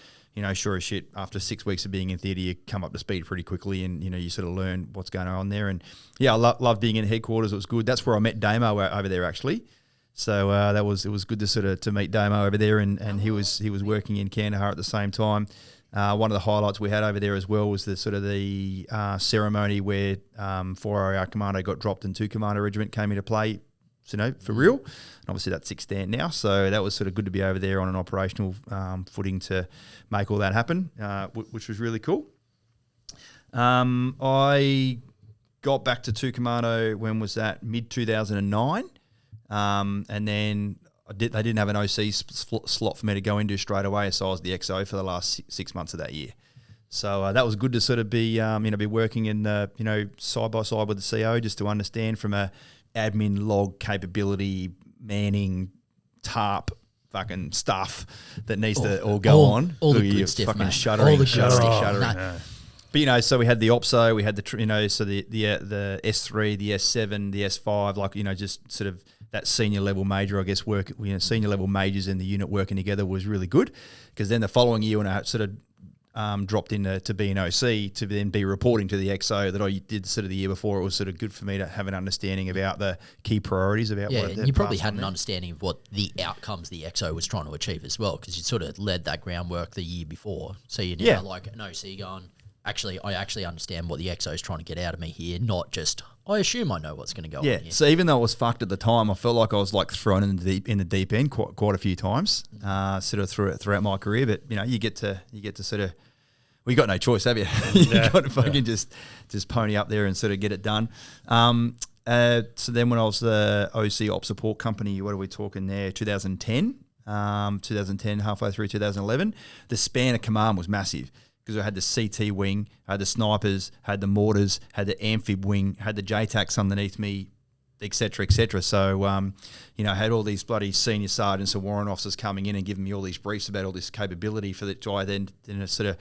sure as shit, after 6 weeks of being in theatre, you come up to speed pretty quickly, and you sort of learn what's going on there. And I love being in headquarters. It was good. That's where I met Damo over there actually. So it was good to meet Damo over there, and he was working in Kandahar at the same time. One of the highlights we had over there as well was the ceremony where 4RR Commando got dropped and 2 Commando Regiment came into play, for real. And obviously that's extant now. So that was sort of good to be over there on an operational footing to make all that happen, which was really cool. I got back to 2 Commando, when was that? Mid-2009. And then they didn't have an OC slot for me to go into straight away, so I was the XO for the last 6 months of that year. So that was good to sort of be, be working in the, side by side with the CO, just to understand from a admin log capability, manning, TARP, fucking stuff that needs to all go on. All the Look, good you're stuff, fucking mate. shuddering, All the good shuddering, stuff. shuddering. No. But so we had the OPSO, we had the the S3, the S7, the S5, like just sort of that senior level major, I guess, work. Senior level majors in the unit working together was really good, because then the following year when I sort of dropped in to be an OC, to then be reporting to the XO that I did sort of the year before, it was sort of good for me to have an understanding about the key priorities about what. And you probably had an understanding of what the outcomes the XO was trying to achieve as well, because you sort of led that groundwork the year before. So you're now like an OC going, I actually understand what the XO is trying to get out of me here, not just, I assume I know what's going to go on here. So even though I was fucked at the time, I felt like I was like thrown in the deep end quite a few times, sort of throughout my career. But you get to sort of, well, you got no choice, have you? You got to fucking just pony up there and sort of get it done. So then when I was the OC Op Support Company, what are we talking there? 2010. 2010, halfway through 2011, the span of command was massive because I had the CT wing, I had the snipers, had the mortars, had the amphib wing, had the JTACs underneath me, etc., etc. So, I had all these bloody senior sergeants and warrant officers coming in and giving me all these briefs about all this capability for that. I then sort of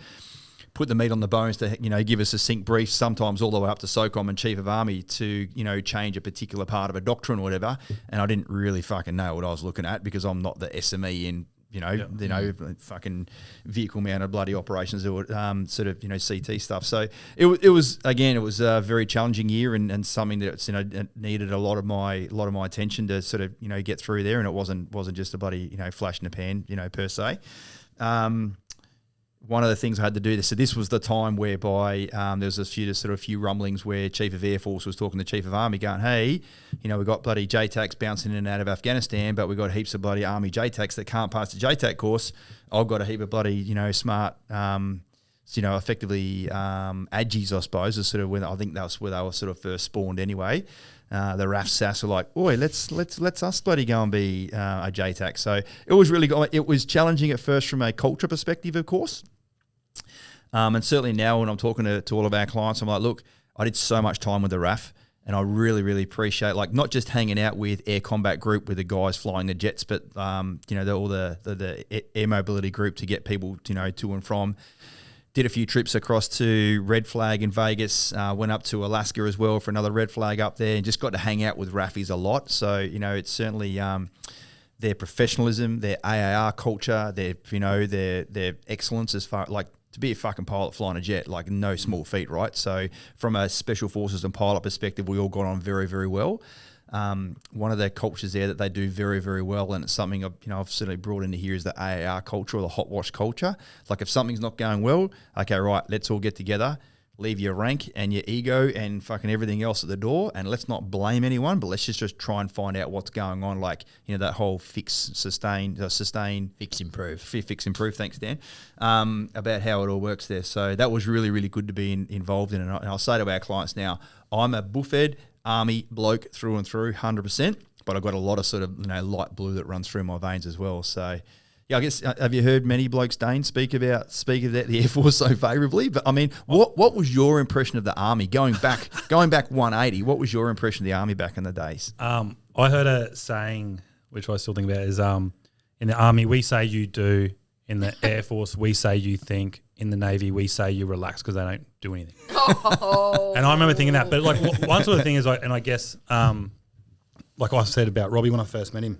put the meat on the bones to give us succinct briefs, sometimes all the way up to SOCOM and Chief of Army to change a particular part of a doctrine or whatever. And I didn't really fucking know what I was looking at because I'm not the SME in fucking vehicle mounted bloody operations or CT stuff. So it was a very challenging year and something that needed a lot of my attention to sort of get through there, and it wasn't just a bloody flash in the pan per se. One of the things I had to do this. So this was the time whereby there was a few rumblings where Chief of Air Force was talking to Chief of Army, going, "Hey, we got bloody JTACs bouncing in and out of Afghanistan, but we got heaps of bloody Army JTACs that can't pass the JTAC course. I've got a heap of bloody smart, effectively AGIs, I suppose, is sort of when I think that's where they were sort of first spawned anyway." The RAF SAS were like, "Oi, let's us bloody go and be a JTAC." So it was really good. It was challenging at first from a culture perspective, of course. And certainly now when I'm talking to all of our clients, I'm like, look, I did so much time with the RAF and I really, really appreciate not just hanging out with Air Combat Group with the guys flying the jets, but, all the air mobility group to get people, to and from. Did a few trips across to Red Flag in Vegas, went up to Alaska as well for another Red Flag up there and just got to hang out with RAFies a lot. So, it's certainly their professionalism, their AAR culture, their excellence as far to be a fucking pilot flying a jet, no small feat, right? So from a special forces and pilot perspective, we all got on very, very well. One of the cultures there that they do very, very well, and it's something I've certainly brought into here, is the AAR culture or the hot wash culture. If something's not going well, okay, right, let's all get together, leave your rank and your ego and fucking everything else at the door, and let's not blame anyone, but let's just try and find out what's going on. That whole sustain, fix, improve. Thanks, Dan. About how it all works there. So that was really, really good to be involved in. And I'll say to our clients now, I'm a buffed Army bloke through and through, 100%. But I've got a lot of sort of light blue that runs through my veins as well. So. Yeah, I guess, have you heard many blokes, Dane, speak about the Air Force so favourably? But I mean, what was your impression of the Army going back 180? What was your impression of the Army back in the days? I heard a saying, which I still think about, is in the Army we say you do, in the Air Force we say you think, in the Navy we say you relax because they don't do anything. Oh. And I remember thinking that. But one sort of thing is, and I guess, like I said about Robbie when I first met him.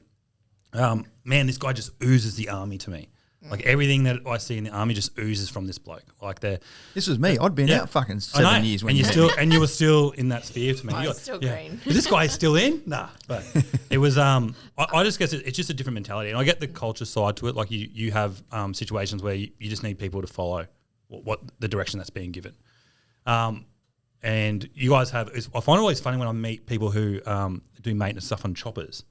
Man, this guy just oozes the Army to me. Everything that I see in the Army just oozes from this bloke. This was me. I'd been out fucking 7 years when you were still in that sphere to me. I'm still green. Is this guy still in? Nah, but it was. I just guess it's just a different mentality, and I get the culture side to it. You have situations where you just need people to follow what the direction that's being given. And you guys have. I find it always funny when I meet people who do maintenance stuff on choppers.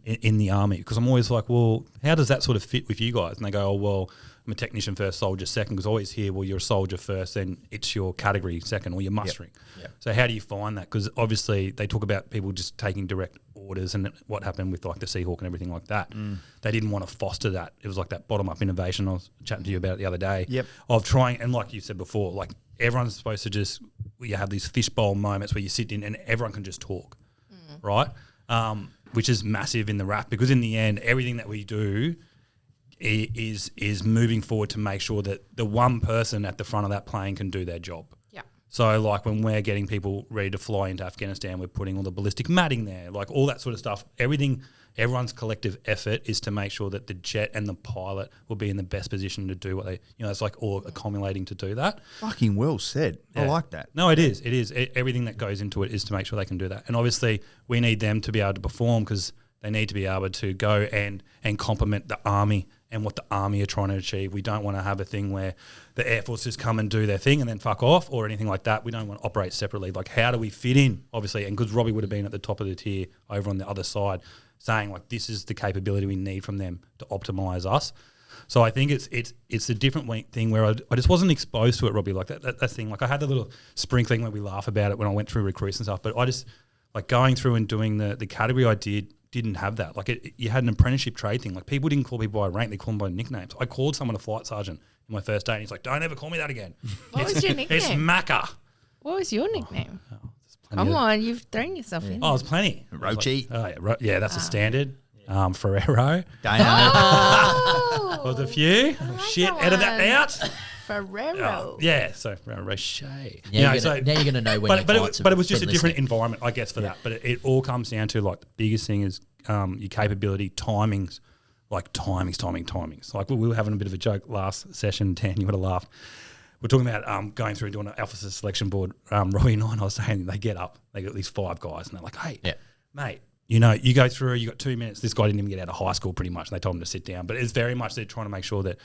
In the Army, because I'm always like, well, how does that sort of fit with you guys? And they go, oh, well, I'm a technician first, soldier second, because I always hear, well, you're a soldier first, then it's your category second, or you're mustering. Yep. So how do you find that? Because obviously they talk about people just taking direct orders and what happened with the Seahawk and everything like that. They didn't want to foster that. It was that bottom-up innovation I was chatting to you about it the other day. Yep. Of trying, and like you said before, everyone's supposed to just, you have these fishbowl moments where you sit in and everyone can just talk, right? Which is massive in the RAF, because in the end, everything that we do is moving forward to make sure that the one person at the front of that plane can do their job. Yeah. So when we're getting people ready to fly into Afghanistan, we're putting all the ballistic matting there, all that sort of stuff. Everyone's collective effort is to make sure that the jet and the pilot will be in the best position to do what they, it's all accumulating to do that. Fucking well said. Yeah. I like that. No, it is. It is. Everything that goes into it is to make sure they can do that. And obviously we need them to be able to perform, because they need to be able to go and complement the Army and what the Army are trying to achieve. We don't want to have a thing where the Air Force just come and do their thing and then fuck off or anything like that. We don't want to operate separately. How do we fit in, obviously? And because Robbie would have been at the top of the tier over on the other side, saying this is the capability we need from them to optimize us. So I think it's a different thing where I just wasn't exposed to it, Robbie, that thing. I had the little sprinkling where we laugh about it when I went through recruits and stuff, but I just, going through and doing the category I did didn't have that. Like you had an apprenticeship trade thing. Like people didn't call people by rank; they called them by nicknames. I called someone a flight sergeant in my first day, and he's like, "Don't ever call me that again." What was your nickname? It's Macca. What was your nickname? Plenty Come of- on, you've thrown yourself in. Oh, there's plenty. Rochi. Yeah, that's a standard. Ferrero. Dane. Oh, Was a few. Shit, that edit that one. out. Ferrero. Yeah, so Roche. Now you're going to know when your but clients it have was just a been different listening. environment, I guess, for that. But it all comes down to like the biggest thing is your capability, timings, like timings. Like we were having a bit of a joke last session, Dan, you would have laughed. We're talking about going through and doing an officer selection board. Robbie and I was saying they get up, they got at least 5 guys, and they're like, hey, mate, you know, you go through, you got 2 minutes. This guy didn't even get out of high school pretty much. And they told him to sit down. But it's very much they're trying to make sure that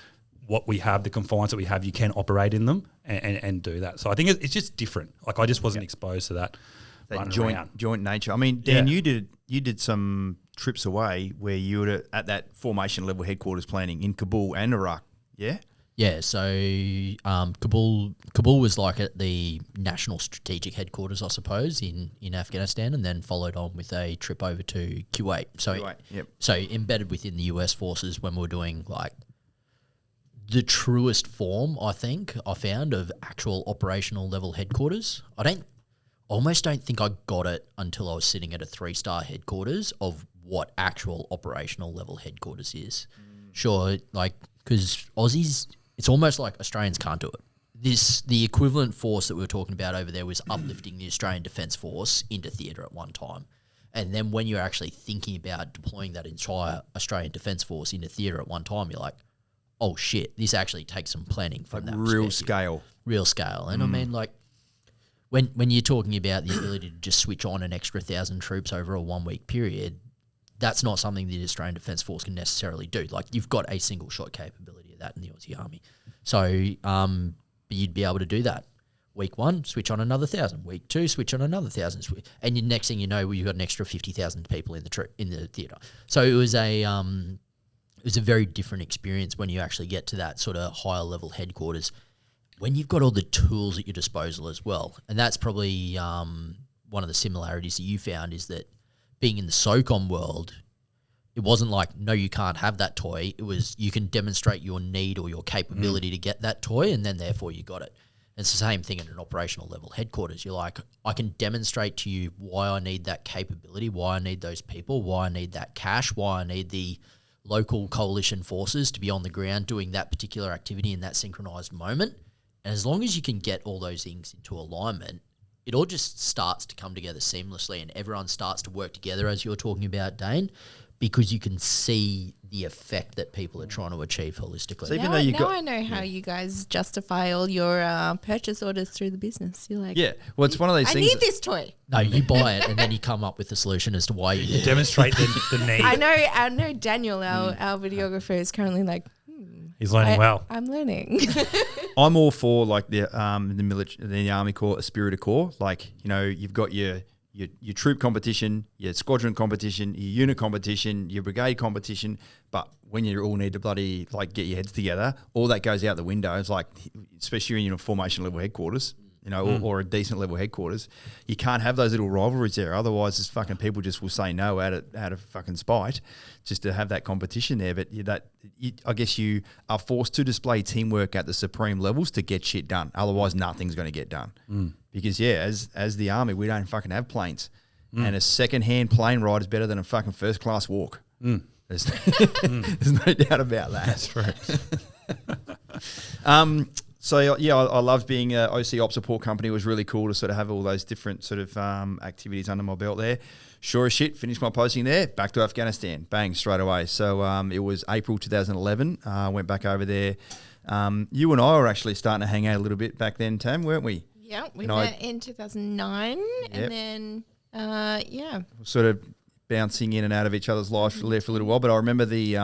what we have, the confines that we have, you can operate in them and do that. So I think it's just different. Like I just wasn't exposed to that. That running around. joint nature. I mean, Dan, Yeah. you did some trips away where you were at that formation level headquarters planning in Kabul and Iraq. Yeah. Yeah, so Kabul was like at the national strategic headquarters, I suppose, in Afghanistan, and then followed on with a trip over to Kuwait. So, Kuwait, yep. so embedded within the US forces when we were doing like the truest form, I think, I found of actual operational level headquarters. Almost don't think I got it until I was sitting at a 3-star headquarters of what actual operational level headquarters is. Sure, like, because Aussies, it's almost like Australians can't do it. The equivalent force that we were talking about over there was uplifting the Australian Defence Force into theatre at one time. And then when you're actually thinking about deploying that entire Australian Defence Force into theatre at one time, you're like, oh shit, this actually takes some planning from that Real perspective. scale. Real scale. And I mean, like, when you're talking about the ability to just switch on an extra 1,000 troops over a 1-week period, that's not something the Australian Defence Force can necessarily do. Like, you've got a single shot capability of that in the Aussie Army. So you'd be able to do that. Week 1, switch on another 1,000. Week 2, switch on another 1,000. And the next thing you know, you've got an extra 50,000 people in the theatre. So it was a very different experience when you actually get to that sort of higher level headquarters, when you've got all the tools at your disposal as well. And that's probably one of the similarities that you found, is that being in the SOCOM world, it wasn't like, no, you can't have that toy. It was, you can demonstrate your need or your capability to get that toy, and then therefore you got it. It's the same thing at an operational level headquarters. You're like, I can demonstrate to you why I need that capability, why I need those people, why I need that cash, why I need the local coalition forces to be on the ground doing that particular activity in that synchronized moment. And as long as you can get all those things into alignment, it all just starts to come together seamlessly, and everyone starts to work together, as you're talking about, Dane, because you can see the effect that people are trying to achieve holistically. So even Now, though you now got- I know how you guys justify all your purchase orders through the business. You're like, Yeah. Well, it's one of these I things. need this toy. No, you buy it and then you come up with a solution as to why you need it. Demonstrate the need. I know Daniel, our videographer, is currently like, He's learning well. I'm learning. I'm all for like the military, the Army Corps, Esprit de Corps. Like, you know, you've got your troop competition, your squadron competition, your unit competition, your brigade competition. But when you all need to bloody like get your heads together, all that goes out the window. It's like, especially in a formation level headquarters, you know, or a decent level headquarters, you can't have those little rivalries there. Otherwise, this fucking people just will say no out of fucking spite, just to have that competition there. But I guess you are forced to display teamwork at the supreme levels to get shit done. Otherwise, nothing's going to get done. Because as the army, we don't fucking have planes, and a second-hand plane ride is better than a fucking first-class walk. There's no doubt about that. That's true. So yeah, I loved being a OC Op support company. It was really cool to sort of have all those different sort of activities under my belt there. Sure as shit, finished my posting there, back to Afghanistan, bang, straight away. So it was April 2011. I went back over there. You and I were actually starting to hang out a little bit back then, Tam, weren't we? Yeah, we And met in 2009, Yep. and then Sort of bouncing in and out of each other's lives there for a little while. But I remember it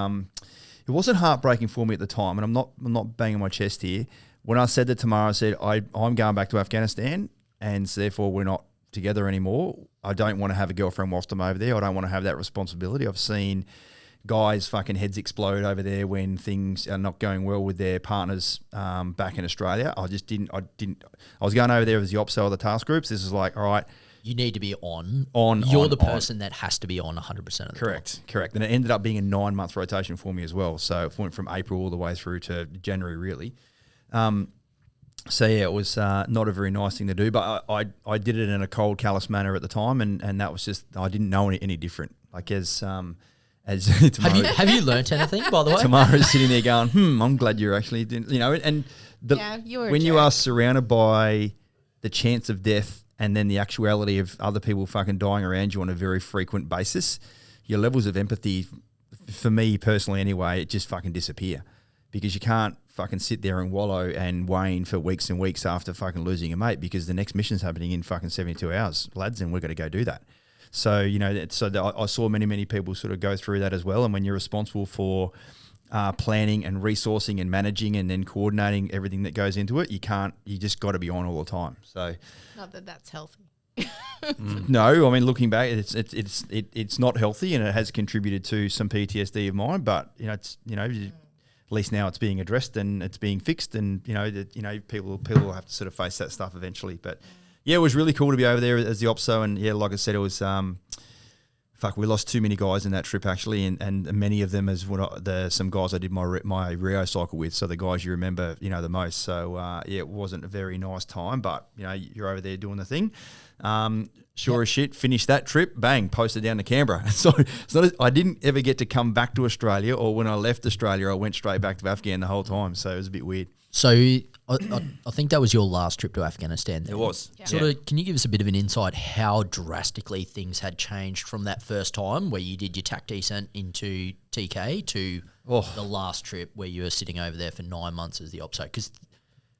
wasn't heartbreaking for me at the time, and I'm not banging my chest here. When I said to Tamara, I said, I'm going back to Afghanistan, and so therefore we're not together anymore. I don't want to have a girlfriend whilst I'm over there. I don't want to have that responsibility. I've seen guys' fucking heads explode over there when things are not going well with their partners back in Australia. I was going over there as the opso of the task groups. This is like, all right, You need to be on. On, You're on, the on. person that has to be on 100% of the time. Correct. And it ended up being a 9-month rotation for me as well. So it went from April all the way through to January, really. So yeah, it was not a very nice thing to do, but I did it in a cold, callous manner at the time, and that was just, I didn't know any different. Like as Tamara, Have you learnt anything, by the way? Tamara's sitting there going, I'm glad you're actually, and you were a when you jerk. are surrounded by the chance of death and then the actuality of other people fucking dying around you on a very frequent basis, your levels of empathy, for me personally anyway, it just fucking disappear, because you can't fucking sit there and wallow and wane for weeks and weeks after fucking losing a mate, because the next mission's happening in fucking 72 hours, lads, and we're going to go do that. So, I saw many people sort of go through that as well. And when you're responsible for planning and resourcing and managing and then coordinating everything that goes into it, you just got to be on all the time. So, Not that that's healthy. no, I mean, looking back, it's not healthy, and it has contributed to some PTSD of mine, but at least now it's being addressed and it's being fixed, and people will have to sort of face that stuff eventually. But yeah, it was really cool to be over there as the OPSO, and yeah, like I said, it was we lost too many guys in that trip actually, and many of them as some guys I did my Rio cycle with, so the guys you remember the most. So it wasn't a very nice time, but you're over there doing the thing. Sure as shit, finished that trip, bang, posted down to Canberra. So I didn't ever get to come back to Australia, or when I left Australia, I went straight back to Afghan the whole time. So it was a bit weird. So I think that was your last trip to Afghanistan then. It was. Yeah. Sort of, can you give us a bit of an insight how drastically things had changed from that first time where you did your TAC descent into TK to the last trip where you were sitting over there for 9 months as the OPSO? Because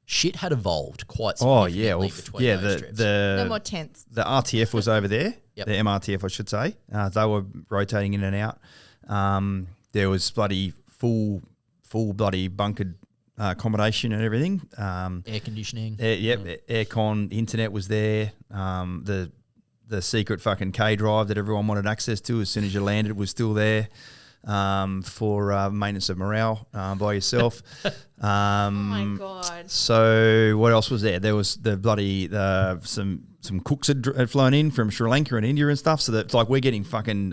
shit had evolved quite significantly between those trips. No more tents. The RTF was over there, Yep. the MRTF I should say. They were rotating in and out. There was bloody full bloody bunkered accommodation and everything. Air conditioning. Aircon, the internet was there. The secret fucking K drive that everyone wanted access to as soon as you landed was still there. For maintenance of morale by yourself. Oh my God. So what else was there? There was the bloody some cooks had flown in from Sri Lanka and India and stuff. So that it's like we're getting fucking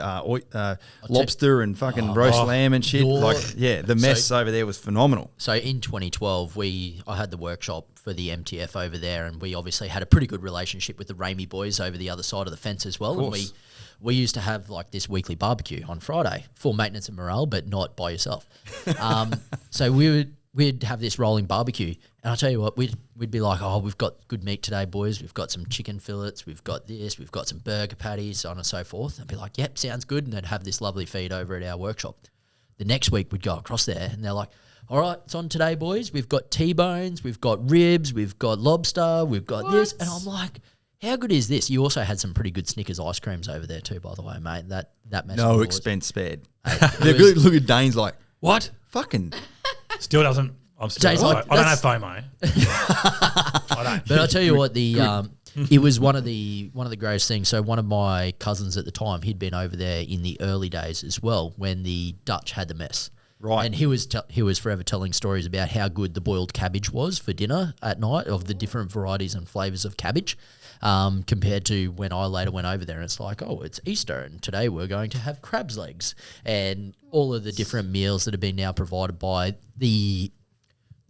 lobster and fucking roast lamb and shit. The mess over there was phenomenal. So in 2012, I had the workshop for the MTF over there, and we obviously had a pretty good relationship with the Ramey boys over the other side of the fence as well. And we used to have like this weekly barbecue on Friday for maintenance and morale, but not by yourself. So we'd have this rolling barbecue, and I'll tell you what, we'd be like, oh, we've got good meat today, boys. We've got some chicken fillets. We've got this. We've got some burger patties, so on and so forth. And be like, yep, sounds good. And they'd have this lovely feed over at our workshop. The next week we'd go across there, and they're like, all right, it's on today, boys. We've got T-bones. We've got ribs. We've got lobster. We've got this. And I'm like, how good is this? You also had some pretty good Snickers ice creams over there too, by the way, mate. That mess. No expense spared. Look at Dane's like, What? fucking. Still doesn't. I'm still. James, I like, don't have that's- FOMO. I don't. But I'll tell you what, it was one of the greatest things. So one of my cousins at the time, he'd been over there in the early days as well when the Dutch had the mess. Right. And he was forever telling stories about how good the boiled cabbage was for dinner at night, of the different varieties and flavours of cabbage, compared to when I later went over there and it's like, oh, it's Easter and today we're going to have crab's legs, and all of the different meals that have been now provided by the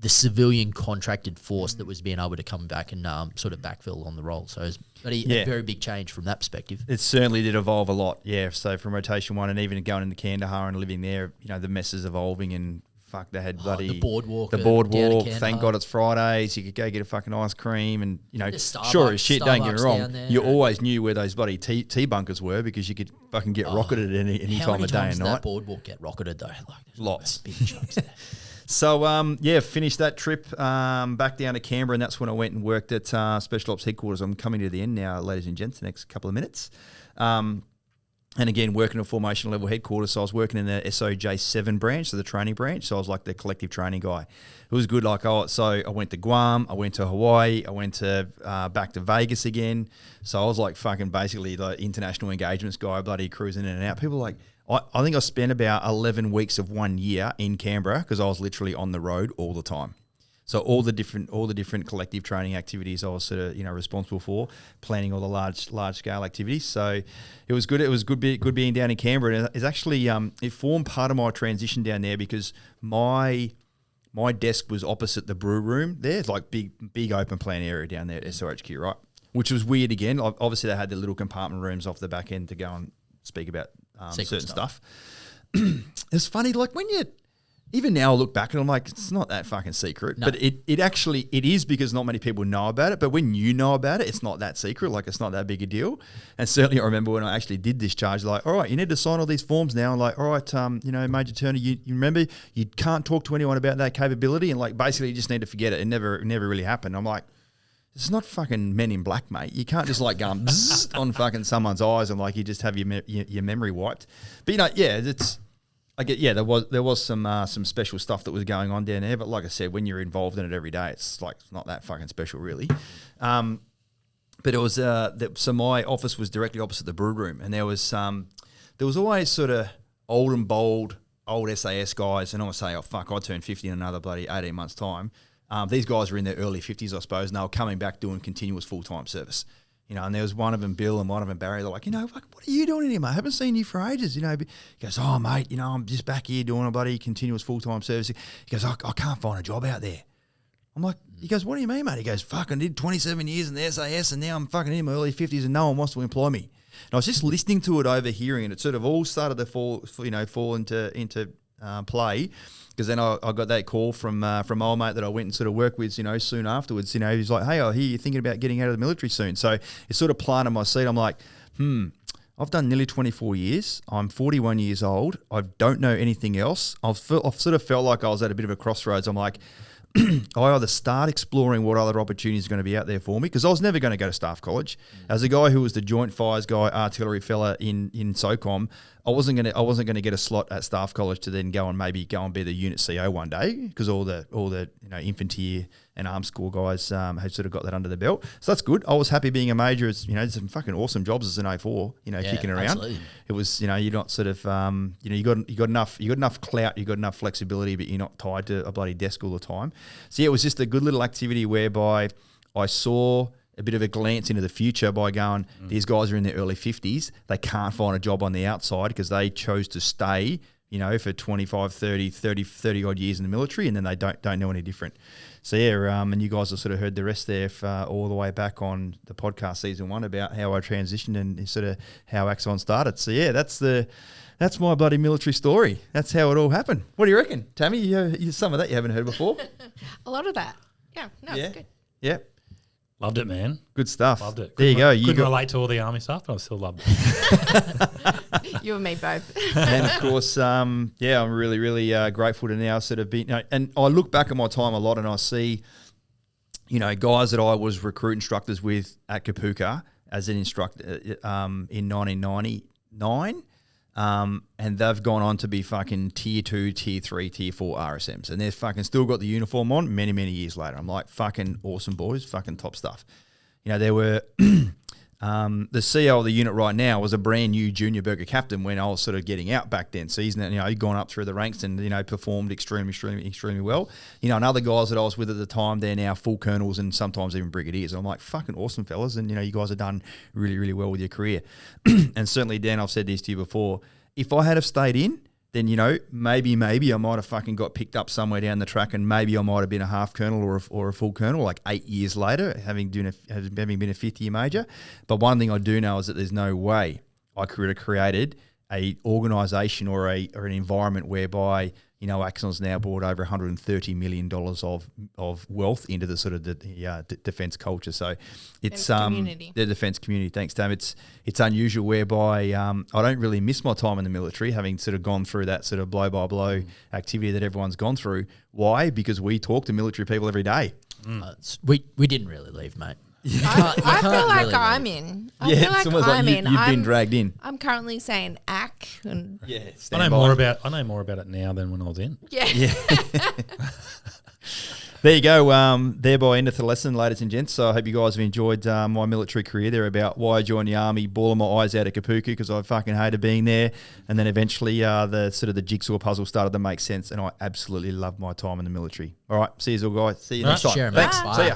civilian contracted force that was being able to come back and sort of backfill on the role. So it was a very big change from that perspective. It certainly did evolve a lot, yeah. So from rotation 1 and even going into Kandahar and living there, the mess is evolving, and fuck, they had bloody the boardwalk. The down boardwalk. at Thank Kandahar. God it's Fridays. You could go get a fucking ice cream, and Just sure as shit. Don't get me Starbucks wrong. down there. You always knew where those bloody tea bunkers were, because you could fucking get rocketed at any How time many of day times and did that night. boardwalk get rocketed though? Like, there's Lots. big chunks there. So, finished that trip back down to Canberra, and that's when I went and worked at Special Ops Headquarters. I'm coming to the end now, ladies and gents, the next couple of minutes. And again, working at formation level headquarters, so I was working in the SOJ7 branch, so the training branch, so I was like the collective training guy. It was good, so I went to Guam, I went to Hawaii, I went to back to Vegas again, so I was like fucking basically the international engagements guy, bloody cruising in and out. People were like, I think I spent about 11 weeks of 1 year in Canberra because I was literally on the road all the time. So all the different collective training activities I was sort of responsible for, planning all the large scale activities. So it was good. It was good being down in Canberra. And it's actually it formed part of my transition down there because my desk was opposite the brew room. There's like big open plan area down there at SRHQ, right? Which was weird again. Obviously they had the little compartment rooms off the back end to go and speak about certain stuff. It's funny, like when you. Even now I look back and I'm like, it's not that fucking secret. No. But it actually is because not many people know about it. But when you know about it, it's not that secret. Like it's not that big a deal. And certainly I remember when I actually did discharge, like, all right, you need to sign all these forms now. And like, all right, Major Turner, you remember you can't talk to anyone about that capability. And like basically you just need to forget it. It never really happened. I'm like, it's not fucking Men in Black, mate. You can't just like go on fucking someone's eyes and like you just have your memory wiped. But it's... there was some special stuff that was going on down there, but like I said, when you're involved in it every day, it's like it's not that fucking special really. But it was so my office was directly opposite the brew room, and there was always sort of old and bold old SAS guys, and I would say, oh fuck, I turned 50 in another bloody 18 months time. These guys were in their early 50s, I suppose, and they were coming back doing continuous full-time service. And there was one of them, Bill, and one of them, Barry. They're like, what are you doing in here, mate? I haven't seen you for ages. He goes, oh, mate, I'm just back here doing a bloody continuous full-time service. He goes, I can't find a job out there. I'm like, he goes, what do you mean, mate? He goes, fuck, I did 27 years in the SAS, and now I'm fucking in my early 50s, and no one wants to employ me. And I was just listening to it, overhearing, and it sort of all started to fall into play. Because then I got that call from old mate that I went and sort of worked with, soon afterwards. He's like, hey, I hear you're thinking about getting out of the military soon. So it sort of planted my seat. I'm like, I've done nearly 24 years. I'm 41 years old. I don't know anything else. I've sort of felt like I was at a bit of a crossroads. I'm like, I either start exploring what other opportunities are going to be out there for me, because I was never going to go to staff college. As a guy who was the joint fires guy, artillery fella in SOCOM, I wasn't going to get a slot at staff college to then go and be the unit CO one day, because all the infantry and arms corps guys had sort of got that under the belt. So that's good. I was happy being a major. As some fucking awesome jobs as an A4. Kicking around. Absolutely. It was you're not sort of you got enough clout, you got enough flexibility, but you're not tied to a bloody desk all the time. So yeah, it was just a good little activity whereby I saw a bit of a glance into the future by going, these guys are in their early 50s. They can't find a job on the outside because they chose to stay, for 25, 30 odd years in the military, and then they don't know any different. So yeah, and you guys have sort of heard the rest there all the way back on the podcast season 1 about how I transitioned and sort of how Axon started. So yeah, that's my bloody military story. That's how it all happened. What do you reckon, Tammy? You some of that you haven't heard before? A lot of that. Yeah, it's good. Yeah. Loved it, man. Good stuff. Loved it. There you go. Couldn't relate to all the army stuff, but I still loved it. You and me both. And of course, I'm really, really grateful to now sort of be. And I look back at my time a lot, and I see, guys that I was recruit instructors with at Kapuka as an instructor in 1999. And they've gone on to be fucking tier 2, tier 3, tier 4 RSMs. And they've fucking still got the uniform on many, many years later. I'm like, fucking awesome boys, fucking top stuff. There were, the CEO of the unit right now was a brand new junior burger captain when I was sort of getting out back then. So he's, he'd gone up through the ranks and, performed extremely well. And other guys that I was with at the time, they're now full colonels and sometimes even brigadiers. And I'm like, fucking awesome fellas. And, you guys have done really, really well with your career. And certainly, Dan, I've said this to you before, if I had have stayed in, then, maybe I might have fucking got picked up somewhere down the track, and maybe I might have been a half colonel or a full colonel like 8 years later, having been a 5th-year major. But one thing I do know is that there's no way I could have created a organisation or an environment whereby, Axon's now brought over $130 million of wealth into the sort of the defence culture. So it's the defence community. Thanks, Tam. It's unusual whereby I don't really miss my time in the military, having sort of gone through that sort of blow by blow activity that everyone's gone through. Why? Because we talk to military people every day. We didn't really leave, mate. I feel like I'm in. I feel like I'm in. You've been dragged in. I'm currently saying ack. And I know more about it now than when I was in. Yeah. There you go. Thereby endeth the lesson, ladies and gents. So I hope you guys have enjoyed my military career there about why I joined the army, bawling my eyes out at Kapuku because I fucking hated being there. And then eventually the sort of the jigsaw puzzle started to make sense, and I absolutely loved my time in the military. All right, see you all guys. See you next time. Share 'em, Thanks. mate. See Bye. ya.